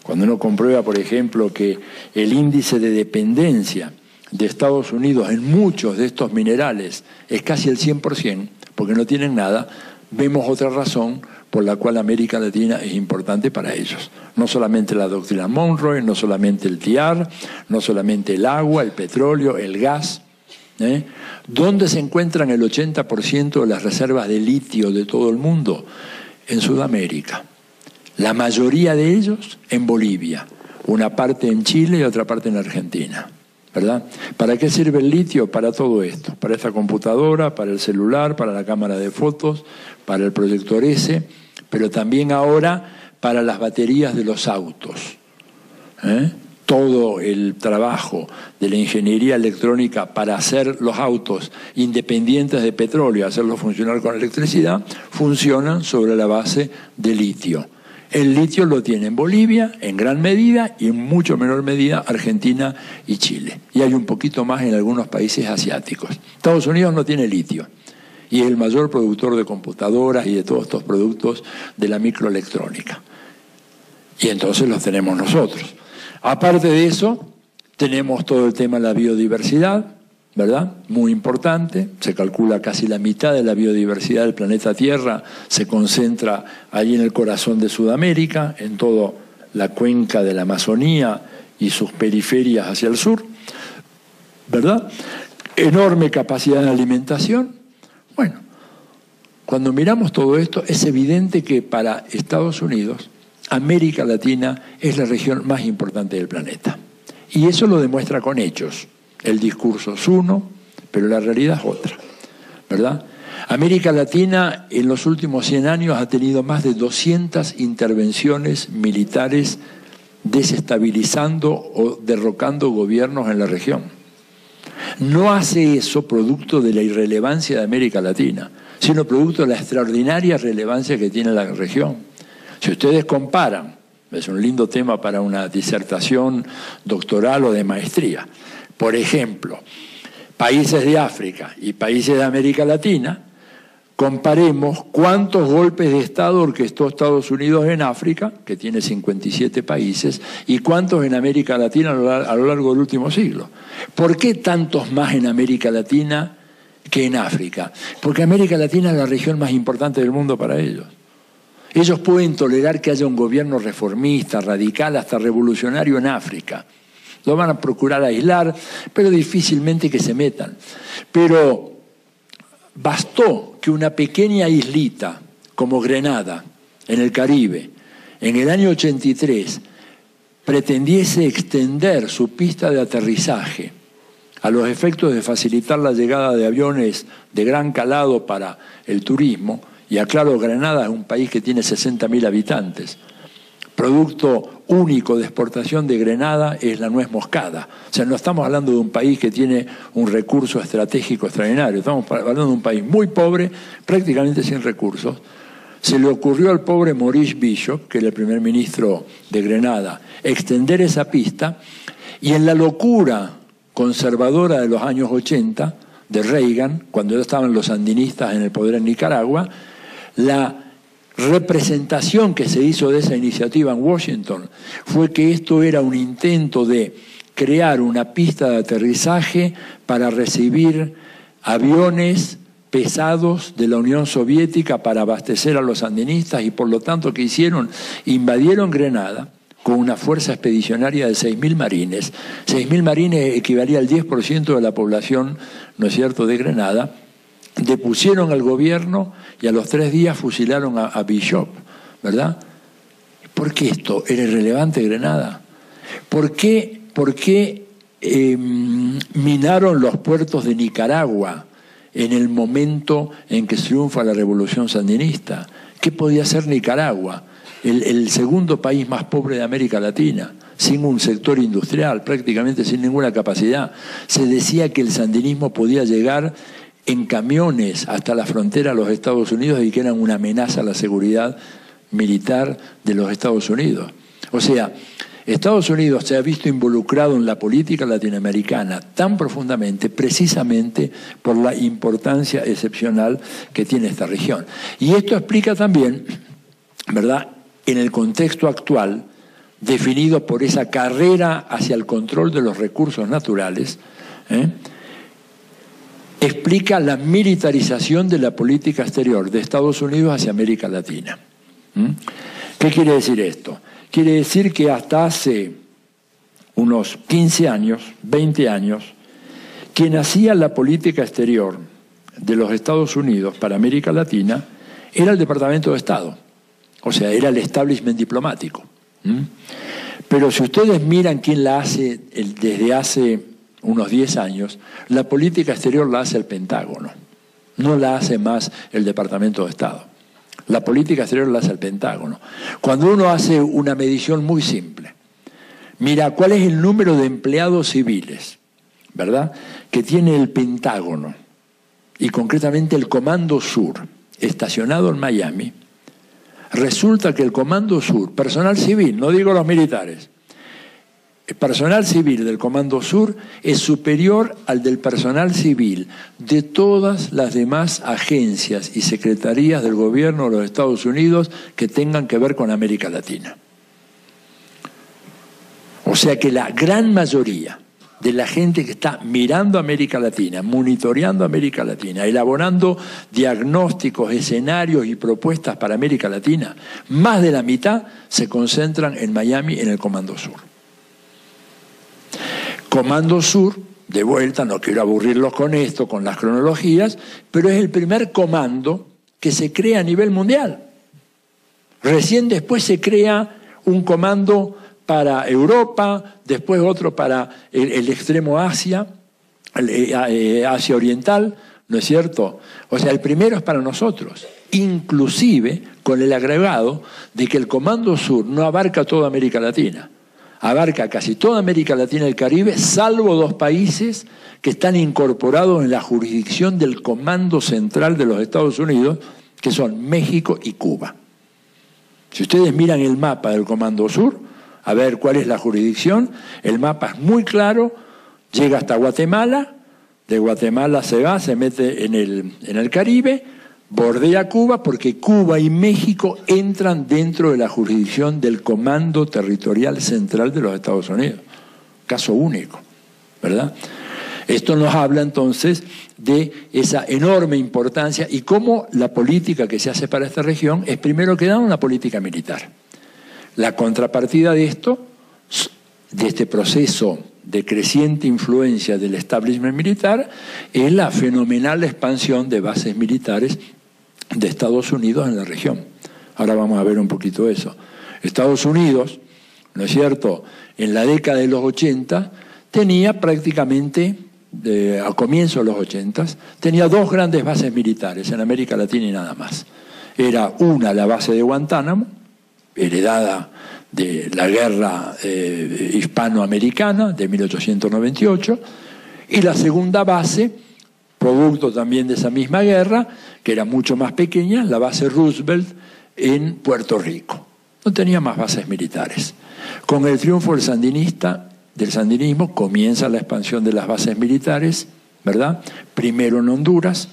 Speaker 1: cuando uno comprueba, por ejemplo, que el índice de dependencia de Estados Unidos en muchos de estos minerales es casi el 100%, porque no tienen nada, vemos otra razón por la cual América Latina es importante para ellos. No solamente la doctrina Monroe, no solamente el TIAR, no solamente el agua, el petróleo, el gas. ¿Dónde se encuentran el 80% de las reservas de litio de todo el mundo? En Sudamérica. La mayoría de ellos en Bolivia, una parte en Chile y otra parte en Argentina. ¿Verdad? ¿Para qué sirve el litio? Para todo esto, para esta computadora, para el celular, para la cámara de fotos, para el proyector S, pero también ahora para las baterías de los autos. Todo el trabajo de la ingeniería electrónica para hacer los autos independientes de petróleo, hacerlos funcionar con electricidad, funcionan sobre la base de litio. El litio lo tiene en Bolivia, en gran medida, y en mucho menor medida Argentina y Chile. Y hay un poquito más en algunos países asiáticos. Estados Unidos no tiene litio, y es el mayor productor de computadoras y de todos estos productos de la microelectrónica. Y entonces los tenemos nosotros. Aparte de eso, tenemos todo el tema de la biodiversidad, ¿verdad? Muy importante, se calcula casi la mitad de la biodiversidad del planeta Tierra se concentra allí en el corazón de Sudamérica, en toda la cuenca de la Amazonía y sus periferias hacia el sur, ¿verdad? Enorme capacidad de alimentación. Bueno, cuando miramos todo esto, es evidente que para Estados Unidos, América Latina es la región más importante del planeta. Y eso lo demuestra con hechos. El discurso es uno, pero la realidad es otra, ¿verdad? América Latina en los últimos 100 años ha tenido más de 200 intervenciones militares desestabilizando o derrocando gobiernos en la región. No hace eso producto de la irrelevancia de América Latina, sino producto de la extraordinaria relevancia que tiene la región. Si ustedes comparan, es un lindo tema para una disertación doctoral o de maestría, por ejemplo, países de África y países de América Latina, comparemos cuántos golpes de Estado orquestó Estados Unidos en África, que tiene 57 países, y cuántos en América Latina a lo largo del último siglo. ¿Por qué tantos más en América Latina que en África? Porque América Latina es la región más importante del mundo para ellos. Ellos pueden tolerar que haya un gobierno reformista, radical, hasta revolucionario en África. Lo van a procurar aislar, pero difícilmente que se metan. Pero bastó que una pequeña islita como Grenada, en el Caribe, en el año 83, pretendiese extender su pista de aterrizaje a los efectos de facilitar la llegada de aviones de gran calado para el turismo. Y aclaro, Grenada es un país que tiene 60.000 habitantes. Producto único de exportación de Grenada es la nuez moscada. O sea, no estamos hablando de un país que tiene un recurso estratégico extraordinario. Estamos hablando de un país muy pobre, prácticamente sin recursos. Se le ocurrió al pobre Maurice Bishop, que era el primer ministro de Grenada, extender esa pista, y en la locura conservadora de los años 80, de Reagan, cuando ya estaban los sandinistas en el poder en Nicaragua, la representación que se hizo de esa iniciativa en Washington fue que esto era un intento de crear una pista de aterrizaje para recibir aviones pesados de la Unión Soviética para abastecer a los sandinistas, y por lo tanto, ¿qué hicieron? Invadieron Grenada con una fuerza expedicionaria de 6.000 marines. 6.000 marines equivalía al 10% de la población, ¿no es cierto?, de Grenada. Depusieron al gobierno y a los 3 días fusilaron a Bishop, ¿verdad? ¿Por qué esto era irrelevante Grenada? ¿Por qué minaron los puertos de Nicaragua en el momento en que triunfa la revolución sandinista? ¿Qué podía hacer Nicaragua, el segundo país más pobre de América Latina, sin un sector industrial, prácticamente sin ninguna capacidad? Se decía que el sandinismo podía llegar en camiones hasta la frontera de los Estados Unidos y que eran una amenaza a la seguridad militar de los Estados Unidos. O sea, Estados Unidos se ha visto involucrado en la política latinoamericana tan profundamente precisamente por la importancia excepcional que tiene esta región. Y esto explica también, ¿verdad?, en el contexto actual, definido por esa carrera hacia el control de los recursos naturales, explica la militarización de la política exterior de Estados Unidos hacia América Latina. ¿Qué quiere decir esto? Quiere decir que hasta hace unos 15 años, 20 años, quien hacía la política exterior de los Estados Unidos para América Latina era el Departamento de Estado, o sea, era el establishment diplomático. Pero si ustedes miran quién la hace desde hace unos 10 años, la política exterior la hace el Pentágono, no la hace más el Departamento de Estado. La política exterior la hace el Pentágono. Cuando uno hace una medición muy simple, mira cuál es el número de empleados civiles, ¿verdad?, que tiene el Pentágono, y concretamente el Comando Sur, estacionado en Miami, resulta que el Comando Sur, personal civil, no digo los militares, el personal civil del Comando Sur es superior al del personal civil de todas las demás agencias y secretarías del gobierno de los Estados Unidos que tengan que ver con América Latina. O sea que la gran mayoría de la gente que está mirando América Latina, monitoreando América Latina, elaborando diagnósticos, escenarios y propuestas para América Latina, más de la mitad se concentran en Miami, en el Comando Sur. Comando Sur, de vuelta, no quiero aburrirlos con esto, con las cronologías, pero es el primer comando que se crea a nivel mundial. Recién después se crea un comando para Europa, después otro para el extremo Asia, Asia Oriental, ¿no es cierto? O sea, el primero es para nosotros, inclusive con el agregado de que el Comando Sur no abarca toda América Latina. Abarca casi toda América Latina y el Caribe, salvo 2 países que están incorporados en la jurisdicción del Comando Central de los Estados Unidos, que son México y Cuba. Si ustedes miran el mapa del Comando Sur, a ver cuál es la jurisdicción, el mapa es muy claro, llega hasta Guatemala, de Guatemala se va, se mete en el Caribe, bordea Cuba, porque Cuba y México entran dentro de la jurisdicción del Comando Territorial Central de los Estados Unidos. Caso único, ¿verdad? Esto nos habla entonces de esa enorme importancia y cómo la política que se hace para esta región es primero que nada una política militar. La contrapartida de esto, de este proceso de creciente influencia del establishment militar, es la fenomenal expansión de bases militares de Estados Unidos en la región. Ahora vamos a ver un poquito eso. Estados Unidos, ¿no es cierto?, en la década de los 80 tenía prácticamente, a comienzos de los 80, tenía 2 grandes bases militares en América Latina y nada más. Era una, la base de Guantánamo, heredada de la guerra hispanoamericana de 1898, y la segunda base, producto también de esa misma guerra, que era mucho más pequeña, la base Roosevelt en Puerto Rico. No tenía más bases militares. Con el triunfo del sandinismo comienza la expansión de las bases militares, ¿verdad? Primero en Honduras,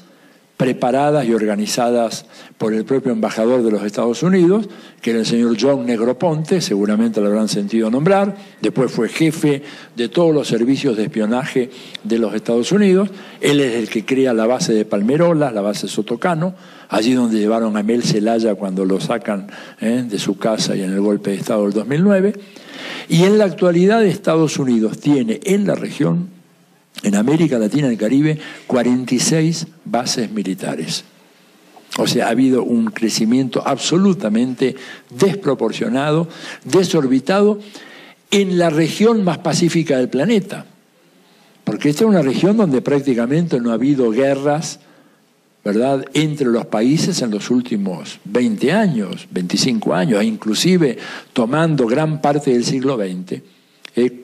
Speaker 1: preparadas y organizadas por el propio embajador de los Estados Unidos, que era el señor John Negroponte, seguramente lo habrán sentido nombrar. Después fue jefe de todos los servicios de espionaje de los Estados Unidos. Él es el que crea la base de Palmerolas, la base Sotocano, allí donde llevaron a Mel Zelaya cuando lo sacan de su casa y en el golpe de Estado del 2009. Y en la actualidad Estados Unidos tiene en la región, en América Latina y el Caribe, 46 bases militares. O sea, ha habido un crecimiento absolutamente desproporcionado, desorbitado, en la región más pacífica del planeta. Porque esta es una región donde prácticamente no ha habido guerras, ¿verdad?, entre los países en los últimos 20 años, 25 años, e inclusive tomando gran parte del siglo XX,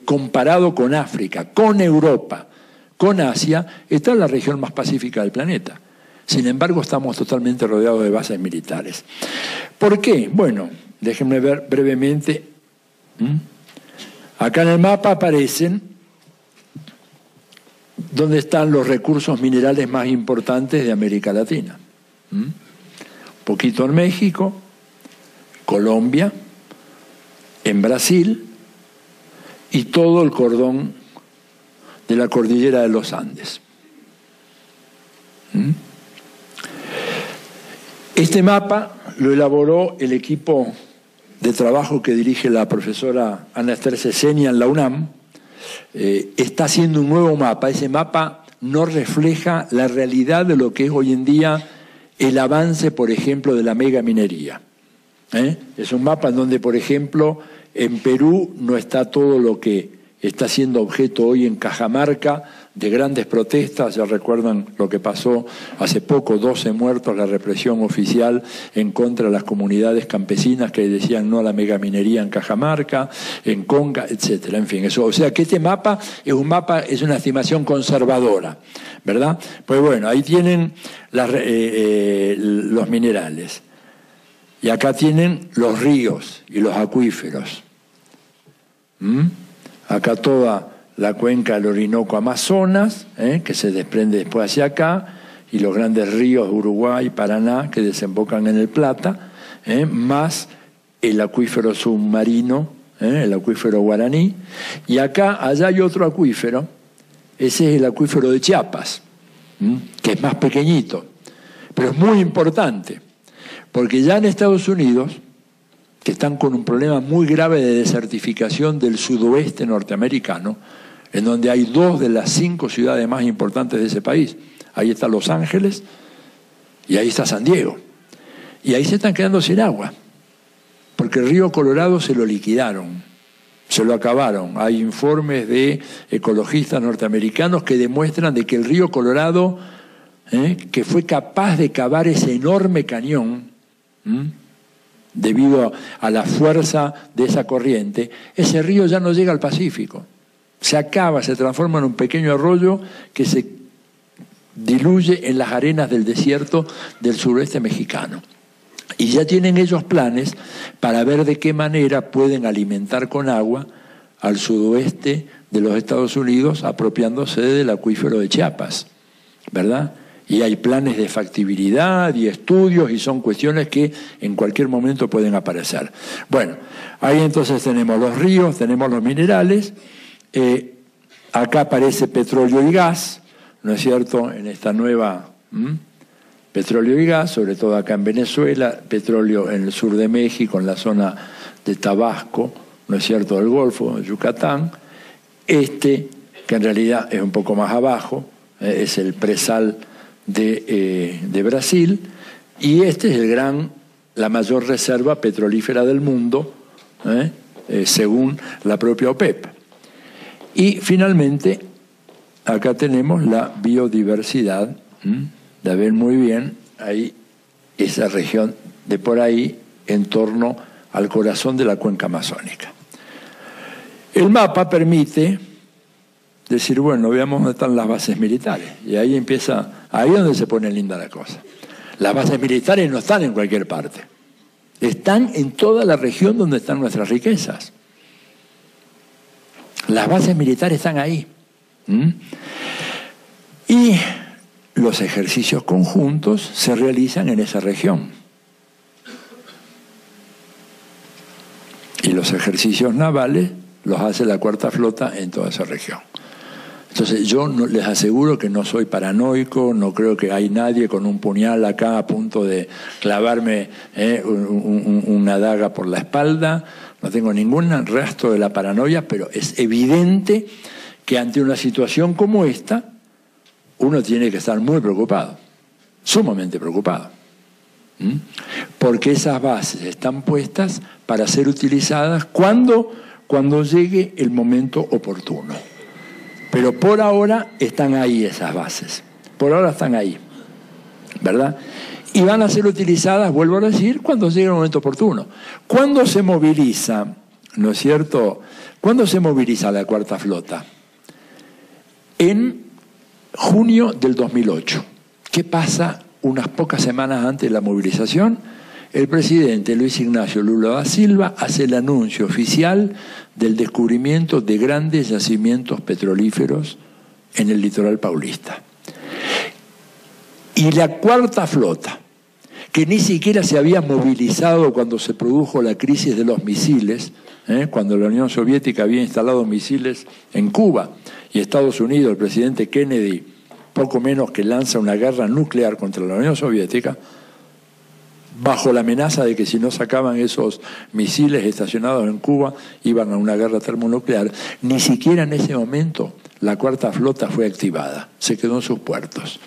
Speaker 1: comparado con África, con Europa, con Asia, esta es la región más pacífica del planeta. Sin embargo, estamos totalmente rodeados de bases militares. ¿Por qué? Bueno, déjenme ver brevemente. Acá en el mapa aparecen dónde están los recursos minerales más importantes de América Latina. Un poquito en México, Colombia, en Brasil y todo el cordón de la cordillera de los Andes. Este mapa lo elaboró el equipo de trabajo que dirige la profesora Ana Esther Cesenia en la UNAM. Está haciendo un nuevo mapa. Ese mapa no refleja la realidad de lo que es hoy en día el avance, por ejemplo, de la megaminería. Es un mapa en donde, por ejemplo, en Perú no está todo lo que está siendo objeto hoy en Cajamarca de grandes protestas. Ya recuerdan lo que pasó hace poco, 12 muertos, la represión oficial en contra de las comunidades campesinas que decían no a la megaminería en Cajamarca, en Conga, etcétera. En fin, eso, o sea que este mapa es una estimación conservadora, ¿verdad? Pues bueno, ahí tienen los minerales. Y acá tienen los ríos y los acuíferos. Acá toda la cuenca del Orinoco Amazonas, que se desprende después hacia acá, y los grandes ríos Uruguay, Paraná, que desembocan en el Plata, más el acuífero submarino, el acuífero Guaraní. Y allá hay otro acuífero, ese es el acuífero de Chiapas, que es más pequeñito, pero es muy importante, porque ya en Estados Unidos, que están con un problema muy grave de desertificación del sudoeste norteamericano, en donde hay 2 de las 5 ciudades más importantes de ese país. Ahí está Los Ángeles y ahí está San Diego. Y ahí se están quedando sin agua, porque el río Colorado se lo liquidaron, se lo acabaron. Hay informes de ecologistas norteamericanos que demuestran de que el río Colorado, que fue capaz de cavar ese enorme cañón, debido a la fuerza de esa corriente, ese río ya no llega al Pacífico. Se acaba, se transforma en un pequeño arroyo que se diluye en las arenas del desierto del suroeste mexicano. Y ya tienen ellos planes para ver de qué manera pueden alimentar con agua al sudoeste de los Estados Unidos, apropiándose del acuífero de Chiapas, ¿verdad? Y hay planes de factibilidad y estudios, y son cuestiones que en cualquier momento pueden aparecer. Bueno, ahí entonces tenemos los ríos, tenemos los minerales. Acá aparece petróleo y gas, ¿no es cierto?, en esta nueva petróleo y gas, sobre todo acá en Venezuela, petróleo en el sur de México, en la zona de Tabasco, ¿no es cierto?, del Golfo, de Yucatán. Que en realidad es un poco más abajo, es el presal de Brasil, y es la mayor reserva petrolífera del mundo, según la propia OPEP. Y finalmente, acá tenemos la biodiversidad, la ven muy bien, ahí esa región de por ahí, en torno al corazón de la cuenca amazónica. El mapa permite decir, bueno, veamos dónde están las bases militares. Y ahí es donde se pone linda la cosa. Las bases militares no están en cualquier parte. Están en toda la región donde están nuestras riquezas. Las bases militares están ahí. Y los ejercicios conjuntos se realizan en esa región. Y los ejercicios navales los hace la Cuarta Flota en toda esa región. Entonces yo les aseguro que no soy paranoico, no creo que hay nadie con un puñal acá a punto de clavarme una daga por la espalda, no tengo ningún rastro de la paranoia, pero es evidente que ante una situación como esta, uno tiene que estar muy preocupado, sumamente preocupado, porque esas bases están puestas para ser utilizadas cuando llegue el momento oportuno. Pero por ahora están ahí esas bases, por ahora están ahí, ¿verdad? Y van a ser utilizadas, vuelvo a decir, cuando llegue el momento oportuno. ¿Cuándo se moviliza, no es cierto? ¿Cuándo se moviliza la Cuarta Flota? En junio del 2008. ¿Qué pasa unas pocas semanas antes de la movilización? el presidente Luis Ignacio Lula da Silva hace el anuncio oficial del descubrimiento de grandes yacimientos petrolíferos en el litoral paulista. Y la cuarta flota, que ni siquiera se había movilizado cuando se produjo la crisis de los misiles, cuando la Unión Soviética había instalado misiles en Cuba y Estados Unidos, el presidente Kennedy, poco menos que lanza una guerra nuclear contra la Unión Soviética, bajo la amenaza de que si no sacaban esos misiles estacionados en Cuba, iban a una guerra termonuclear. Ni siquiera en ese momento la cuarta flota fue activada, se quedó en sus puertos.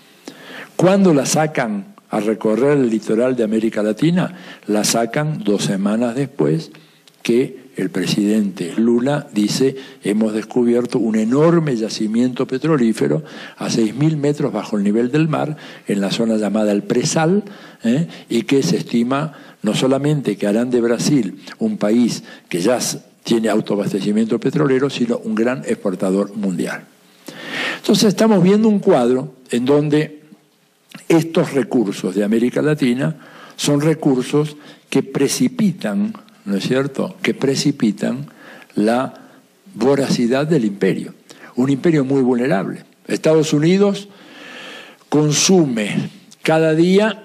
Speaker 1: ¿Cuándo la sacan a recorrer el litoral de América Latina? La sacan 2 semanas después que el presidente Lula dice: hemos descubierto un enorme yacimiento petrolífero a 6.000 metros bajo el nivel del mar, en la zona llamada el Presal, y que se estima no solamente que harán de Brasil un país que ya tiene autoabastecimiento petrolero, sino un gran exportador mundial. Entonces estamos viendo un cuadro en donde estos recursos de América Latina son recursos que precipitan, ¿no es cierto?, que precipitan la voracidad del imperio. Un imperio muy vulnerable. Estados Unidos consume cada día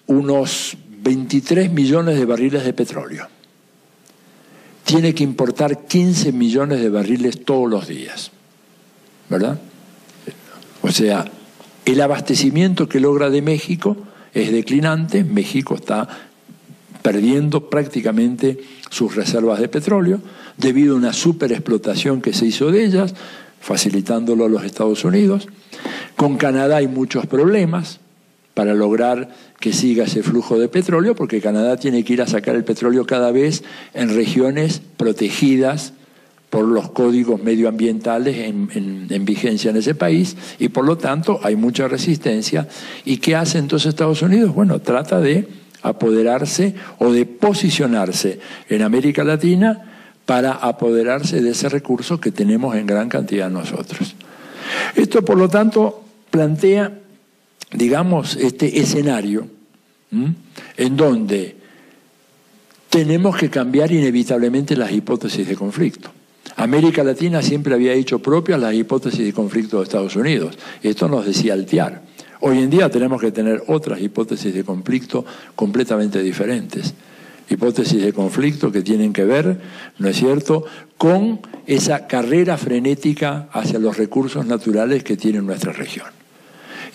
Speaker 1: unos 23 millones de barriles de petróleo. Tiene que importar 15 millones de barriles todos los días, ¿verdad? O sea, el abastecimiento que logra de México es declinante. México está perdiendo prácticamente sus reservas de petróleo debido a una superexplotación que se hizo de ellas, facilitándolo a los Estados Unidos. Con Canadá hay muchos problemas para lograr que siga ese flujo de petróleo, porque Canadá tiene que ir a sacar el petróleo cada vez en regiones protegidas por los códigos medioambientales en vigencia en ese país, y por lo tanto hay mucha resistencia. ¿Y qué hace entonces Estados Unidos? Bueno, trata de apoderarse o de posicionarse en América Latina para apoderarse de ese recurso que tenemos en gran cantidad nosotros. Esto, por lo tanto, plantea, digamos, este escenario en donde tenemos que cambiar inevitablemente las hipótesis de conflicto. América Latina siempre había hecho propias las hipótesis de conflicto de Estados Unidos. Esto nos decía Altiar. Hoy en día tenemos que tener otras hipótesis de conflicto completamente diferentes. Hipótesis de conflicto que tienen que ver, ¿no es cierto?, con esa carrera frenética hacia los recursos naturales que tiene nuestra región.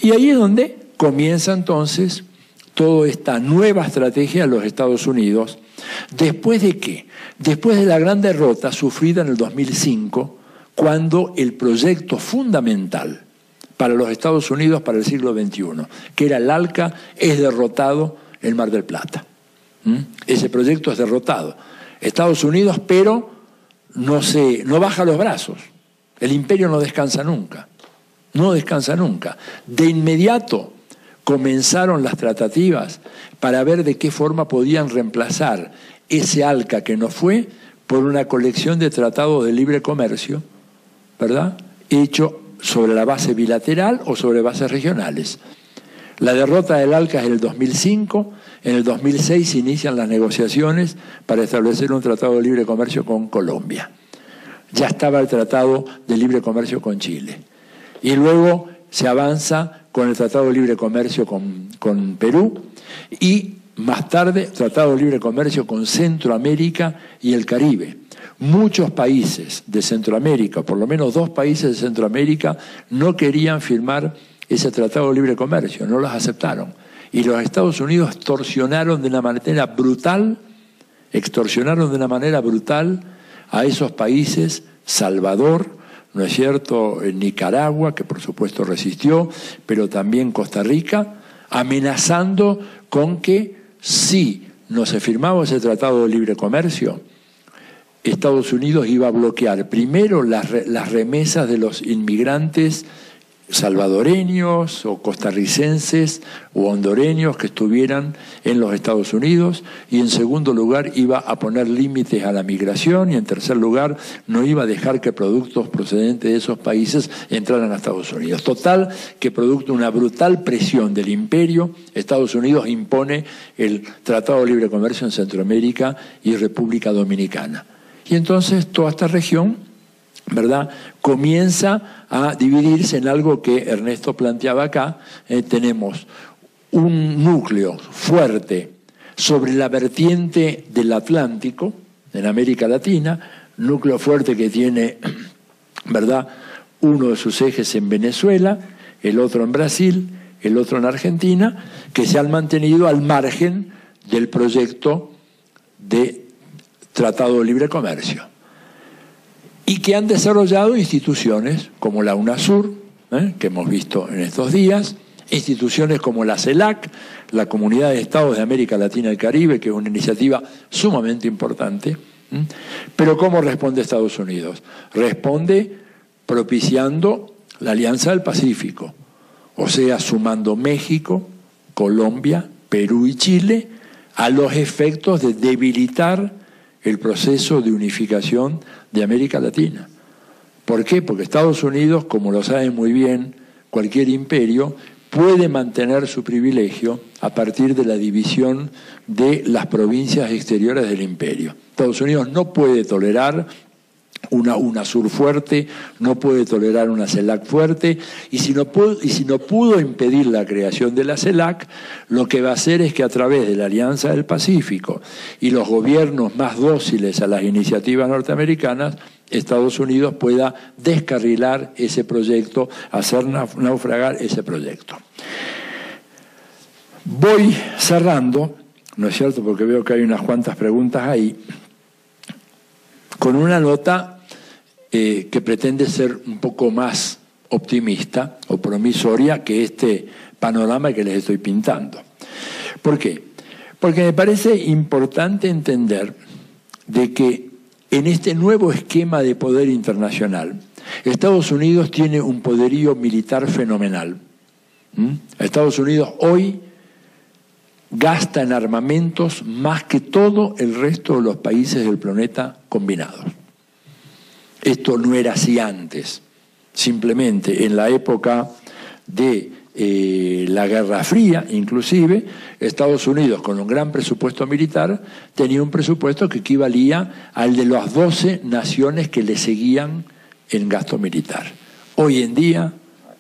Speaker 1: Y ahí es donde comienza entonces toda esta nueva estrategia de los Estados Unidos. ¿Después de qué? Después de la gran derrota sufrida en el 2005, cuando el proyecto fundamental para los Estados Unidos para el siglo XXI, que era el ALCA, es derrotado en Mar del Plata. Ese proyecto es derrotado. Estados Unidos, pero no baja los brazos. El imperio no descansa nunca. No descansa nunca. De inmediato comenzaron las tratativas para ver de qué forma podían reemplazar ese ALCA que no fue por una colección de tratados de libre comercio, ¿verdad?, hecho sobre la base bilateral o sobre bases regionales. La derrota del ALCA es en el 2005, en el 2006 se inician las negociaciones para establecer un tratado de libre comercio con Colombia. Ya estaba el tratado de libre comercio con Chile. Y luego se avanza con el tratado de libre comercio con Perú, y más tarde tratado de libre comercio con Centroamérica y el Caribe. Muchos países de Centroamérica, por lo menos 2 países de Centroamérica, no querían firmar ese tratado de libre comercio, no los aceptaron. Y los Estados Unidos extorsionaron de una manera brutal a esos países, Salvador, ¿no es cierto?, Nicaragua, que por supuesto resistió, pero también Costa Rica, amenazando con que si no se firmaba ese tratado de libre comercio, Estados Unidos iba a bloquear primero las remesas de los inmigrantes salvadoreños o costarricenses o hondureños que estuvieran en los Estados Unidos, y en segundo lugar iba a poner límites a la migración, y en tercer lugar no iba a dejar que productos procedentes de esos países entraran a Estados Unidos. Total, que producto de una brutal presión del imperio, Estados Unidos impone el Tratado de Libre Comercio en Centroamérica y República Dominicana. Y entonces toda esta región, ¿verdad?, comienza a dividirse en algo que Ernesto planteaba acá. Tenemos un núcleo fuerte sobre la vertiente del Atlántico, en América Latina, núcleo fuerte que tiene, ¿verdad?, uno de sus ejes en Venezuela, el otro en Brasil, el otro en Argentina, que se han mantenido al margen del proyecto de Tratado de Libre Comercio, y que han desarrollado instituciones como la UNASUR, que hemos visto en estos días, instituciones como la CELAC, la Comunidad de Estados de América Latina y el Caribe, que es una iniciativa sumamente importante. Pero ¿cómo responde Estados Unidos? Responde propiciando la Alianza del Pacífico, o sea, sumando México, Colombia, Perú y Chile a los efectos de debilitar el proceso de unificación de América Latina. ¿Por qué? Porque Estados Unidos, como lo sabe muy bien cualquier imperio, puede mantener su privilegio a partir de la división de las provincias exteriores del imperio. Estados Unidos no puede tolerar una UNASUR fuerte, no puede tolerar una CELAC fuerte, y si no pudo impedir la creación de la CELAC, lo que va a hacer es que a través de la Alianza del Pacífico y los gobiernos más dóciles a las iniciativas norteamericanas, Estados Unidos pueda descarrilar ese proyecto, hacer naufragar ese proyecto. Voy cerrando, ¿no es cierto?, porque veo que hay unas cuantas preguntas ahí, con una nota que pretende ser un poco más optimista o promisoria que este panorama que les estoy pintando. ¿Por qué? Porque me parece importante entender de que en este nuevo esquema de poder internacional, Estados Unidos tiene un poderío militar fenomenal. Estados Unidos hoy gasta en armamentos más que todo el resto de los países del planeta combinados. Esto no era así antes. Simplemente en la época de la Guerra Fría, inclusive, Estados Unidos, con un gran presupuesto militar, tenía un presupuesto que equivalía al de las 12 naciones que le seguían en gasto militar. Hoy en día,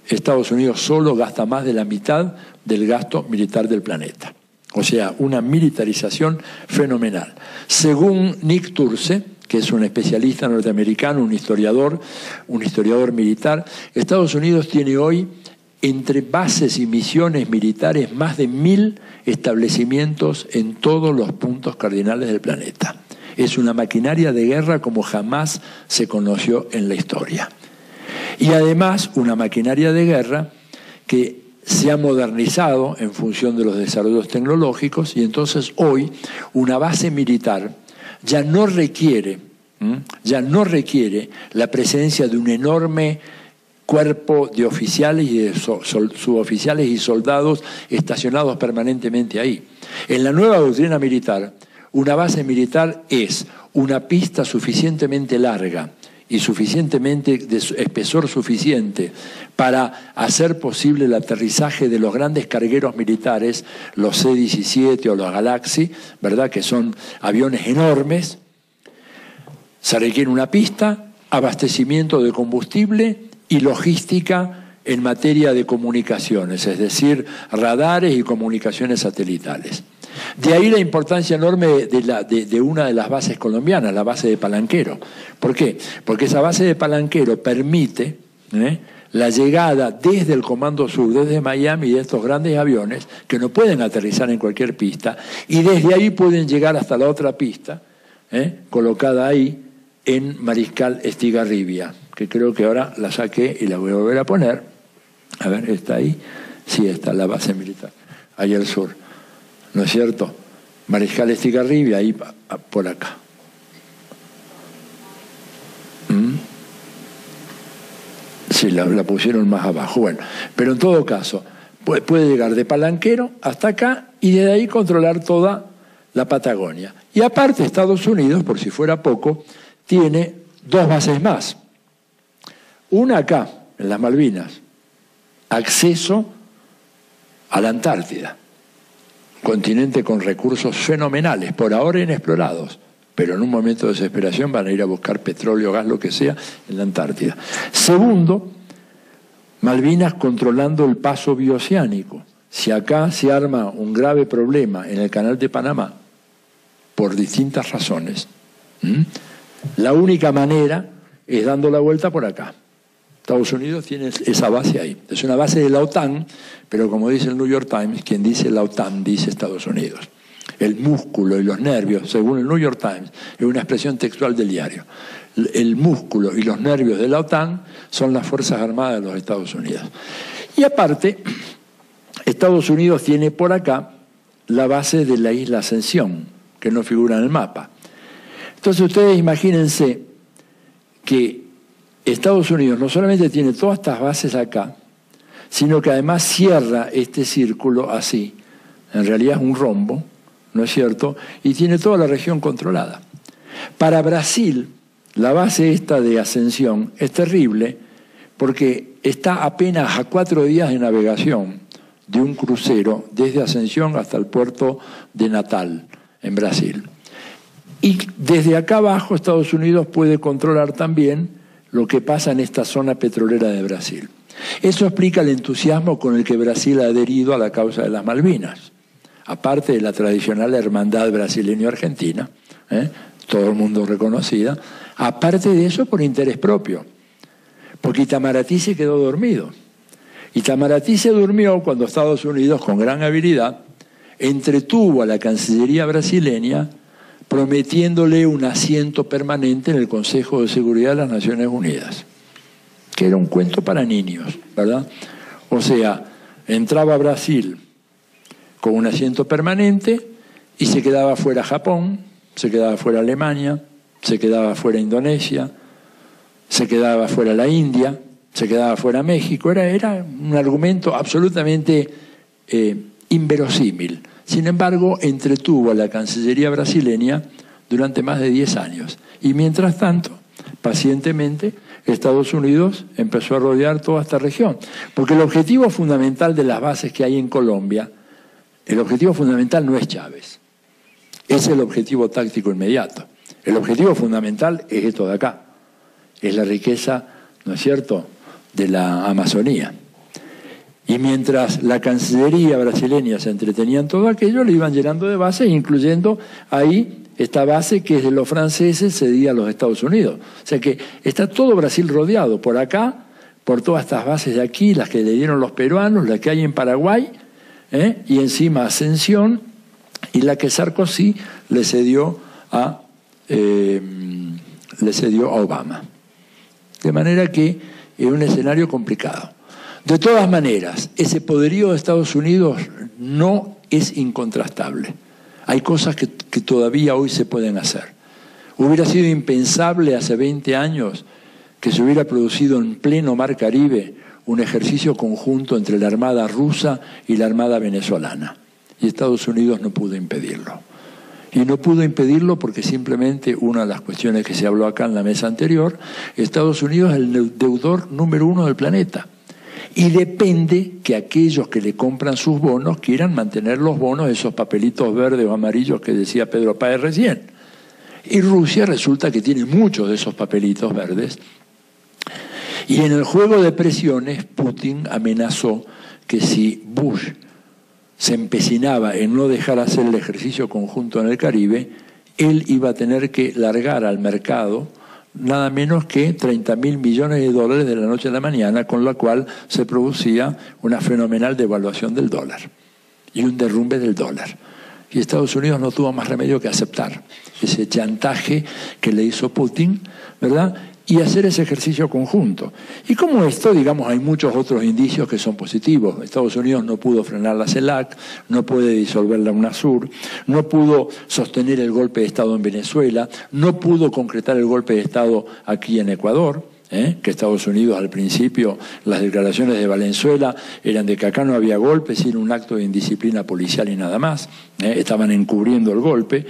Speaker 1: Estados Unidos solo gasta más de la mitad del gasto militar del planeta. O sea, una militarización fenomenal. Según Nick Turse, que es un especialista norteamericano, un historiador militar, Estados Unidos tiene hoy, entre bases y misiones militares, más de 1000 establecimientos en todos los puntos cardinales del planeta. Es una maquinaria de guerra como jamás se conoció en la historia. Y además, una maquinaria de guerra que se ha modernizado en función de los desarrollos tecnológicos, y entonces hoy una base militar ya no requiere la presencia de un enorme cuerpo de oficiales y de suboficiales y soldados estacionados permanentemente ahí. En la nueva doctrina militar, una base militar es una pista suficientemente larga y suficientemente de espesor suficiente para hacer posible el aterrizaje de los grandes cargueros militares, los C-17 o los Galaxy, ¿verdad?, que son aviones enormes. Se requiere una pista, abastecimiento de combustible y logística en materia de comunicaciones, es decir, radares y comunicaciones satelitales. De ahí la importancia enorme de una de las bases colombianas, la base de Palanquero. ¿Por qué? Porque esa base de Palanquero permite la llegada desde el Comando Sur, desde Miami, de estos grandes aviones que no pueden aterrizar en cualquier pista, y desde ahí pueden llegar hasta la otra pista, colocada ahí en Mariscal Estigarribia, que creo que ahora la saqué y la voy a volver a poner. A ver, ¿está ahí? Sí, está la base militar, ahí al sur. ¿No es cierto? Mariscal Estigarribia, ahí por acá. Sí, la pusieron más abajo. Bueno, pero en todo caso, puede llegar de Palanquero hasta acá y desde ahí controlar toda la Patagonia. Y aparte, Estados Unidos, por si fuera poco, tiene 2 bases más. Una acá, en las Malvinas, acceso a la Antártida, continente con recursos fenomenales, por ahora inexplorados, pero en un momento de desesperación van a ir a buscar petróleo, gas, lo que sea, en la Antártida. Segundo, Malvinas controlando el paso bioceánico. Si acá se arma un grave problema en el Canal de Panamá, por distintas razones, la única manera es dando la vuelta por acá. Estados Unidos tiene esa base ahí. Es una base de la OTAN, pero como dice el New York Times, quien dice la OTAN dice Estados Unidos. El músculo y los nervios, según el New York Times, es una expresión textual del diario. El músculo y los nervios de la OTAN son las Fuerzas Armadas de los Estados Unidos. Y aparte, Estados Unidos tiene por acá la base de la isla Ascensión, que no figura en el mapa. Entonces ustedes imagínense que Estados Unidos no solamente tiene todas estas bases acá, sino que además cierra este círculo así. En realidad es un rombo, ¿no es cierto? Y tiene toda la región controlada. Para Brasil, la base esta de Ascensión es terrible porque está apenas a 4 días de navegación de un crucero desde Ascensión hasta el puerto de Natal, en Brasil. Y desde acá abajo Estados Unidos puede controlar también lo que pasa en esta zona petrolera de Brasil. Eso explica el entusiasmo con el que Brasil ha adherido a la causa de las Malvinas. Aparte de la tradicional hermandad brasileño-argentina, todo el mundo reconocida, aparte de eso por interés propio, porque Itamaraty se quedó dormido. Itamaraty se durmió cuando Estados Unidos, con gran habilidad, entretuvo a la Cancillería brasileña prometiéndole un asiento permanente en el Consejo de Seguridad de las Naciones Unidas, que era un cuento para niños, ¿verdad? O sea, entraba a Brasil con un asiento permanente y se quedaba fuera Japón, se quedaba fuera Alemania, se quedaba fuera Indonesia, se quedaba fuera la India, se quedaba fuera México. Era un argumento absolutamente inverosímil. Sin embargo, entretuvo a la Cancillería brasileña durante más de 10 años. Y mientras tanto, pacientemente, Estados Unidos empezó a rodear toda esta región. Porque el objetivo fundamental de las bases que hay en Colombia, el objetivo fundamental no es Chávez. Es el objetivo táctico inmediato. El objetivo fundamental es esto de acá. Es la riqueza, ¿no es cierto?, de la Amazonía. Y mientras la Cancillería brasileña se entretenía en todo aquello, le iban llenando de bases, incluyendo ahí esta base que es de los franceses cedida a los Estados Unidos. O sea que está todo Brasil rodeado, por acá, por todas estas bases de aquí, las que le dieron los peruanos, las que hay en Paraguay, y encima Ascensión, y la que Sarkozy le cedió a Obama. De manera que es un escenario complicado. De todas maneras, ese poderío de Estados Unidos no es incontrastable. Hay cosas que todavía hoy se pueden hacer. Hubiera sido impensable hace 20 años que se hubiera producido en pleno Mar Caribe un ejercicio conjunto entre la Armada rusa y la Armada venezolana. Y Estados Unidos no pudo impedirlo. Y no pudo impedirlo porque simplemente una de las cuestiones que se habló acá en la mesa anterior, Estados Unidos es el deudor número 1 del planeta. Y depende que aquellos que le compran sus bonos quieran mantener los bonos, esos papelitos verdes o amarillos que decía Pedro Páez recién. Y Rusia resulta que tiene muchos de esos papelitos verdes. Y en el juego de presiones, Putin amenazó que si Bush se empecinaba en no dejar hacer el ejercicio conjunto en el Caribe, él iba a tener que largar al mercado nada menos que 30.000 millones de dólares de la noche a la mañana, con la cual se producía una fenomenal devaluación del dólar y un derrumbe del dólar. Y Estados Unidos no tuvo más remedio que aceptar ese chantaje que le hizo Putin, ¿verdad?, y hacer ese ejercicio conjunto. Y como esto, digamos, hay muchos otros indicios que son positivos. Estados Unidos no pudo frenar la CELAC, no puede disolver la UNASUR, no pudo sostener el golpe de Estado en Venezuela, no pudo concretar el golpe de Estado aquí en Ecuador. que Estados Unidos al principio, las declaraciones de Valenzuela eran de que acá no había golpes, sino un acto de indisciplina policial y nada más, estaban encubriendo el golpe,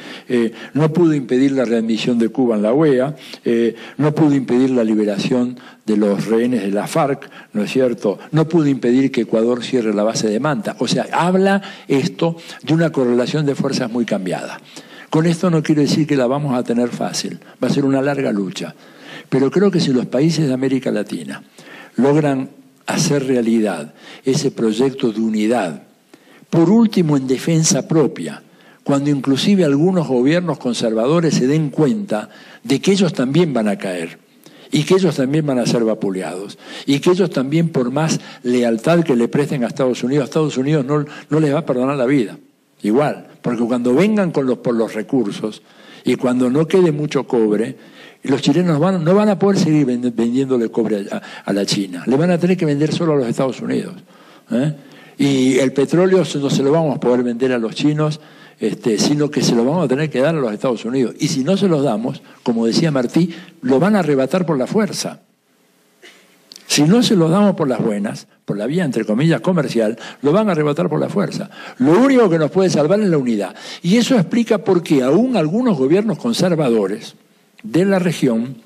Speaker 1: no pudo impedir la readmisión de Cuba en la OEA, no pudo impedir la liberación de los rehenes de la FARC, ¿no es cierto? No pudo impedir que Ecuador cierre la base de Manta. O sea, habla esto de una correlación de fuerzas muy cambiada. Con esto no quiero decir que la vamos a tener fácil, va a ser una larga lucha. Pero creo que si los países de América Latina logran hacer realidad ese proyecto de unidad, por último en defensa propia, cuando inclusive algunos gobiernos conservadores se den cuenta de que ellos también van a caer, y que ellos también van a ser vapuleados, y que ellos también, por más lealtad que le presten a Estados Unidos no les va a perdonar la vida. Igual, porque cuando vengan por los recursos y cuando no quede mucho cobre, los chilenos no van a poder seguir vendiéndole cobre a la China, le van a tener que vender solo a los Estados Unidos. Y el petróleo no se lo vamos a poder vender a los chinos, sino que se lo vamos a tener que dar a los Estados Unidos. Y si no se los damos, como decía Martí, lo van a arrebatar por la fuerza. Si no se los damos por las buenas, por la vía, entre comillas, comercial, lo van a arrebatar por la fuerza. Lo único que nos puede salvar es la unidad. Y eso explica por qué aún algunos gobiernos conservadores de la región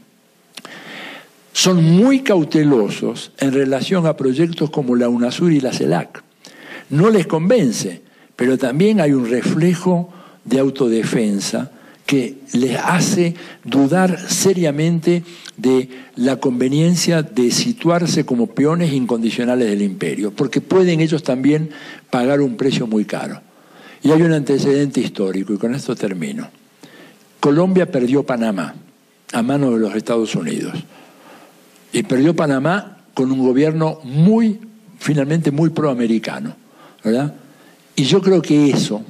Speaker 1: son muy cautelosos en relación a proyectos como la UNASUR y la CELAC. No les convence, pero también hay un reflejo de autodefensa que les hace dudar seriamente de la conveniencia de situarse como peones incondicionales del imperio, porque pueden ellos también pagar un precio muy caro. Y hay un antecedente histórico, y con esto termino. Colombia perdió Panamá a manos de los Estados Unidos. Y perdió Panamá con un gobierno finalmente muy proamericano, ¿verdad? Y yo creo que eso,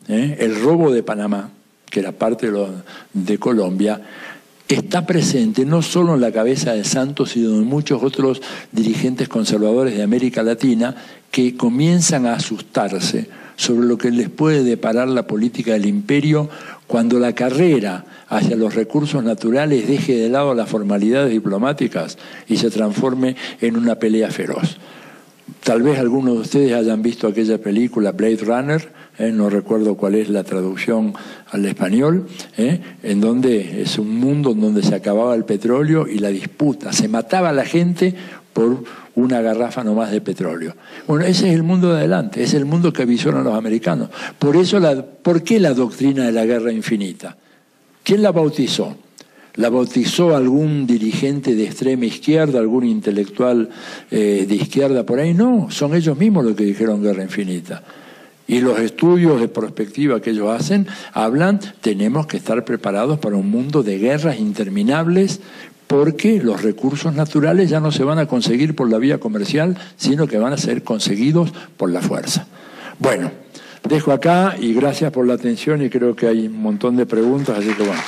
Speaker 1: el robo de Panamá, que era parte de Colombia, está presente no solo en la cabeza de Santos, sino en muchos otros dirigentes conservadores de América Latina que comienzan a asustarse sobre lo que les puede deparar la política del imperio cuando la carrera hacia los recursos naturales deje de lado las formalidades diplomáticas y se transforme en una pelea feroz. Tal vez algunos de ustedes hayan visto aquella película Blade Runner, no recuerdo cuál es la traducción al español, en donde es un mundo en donde se acababa el petróleo y la disputa, se mataba a la gente por una garrafa nomás de petróleo. Bueno, ese es el mundo de adelante, es el mundo que visionan los americanos. ¿Por qué la doctrina de la guerra infinita? ¿Quién la bautizó? ¿La bautizó algún dirigente de extrema izquierda, algún intelectual de izquierda por ahí? No, son ellos mismos los que dijeron guerra infinita. Y los estudios de prospectiva que ellos hacen hablan, tenemos que estar preparados para un mundo de guerras interminables porque los recursos naturales ya no se van a conseguir por la vía comercial, sino que van a ser conseguidos por la fuerza. Bueno, dejo acá y gracias por la atención y creo que hay un montón de preguntas, así que bueno.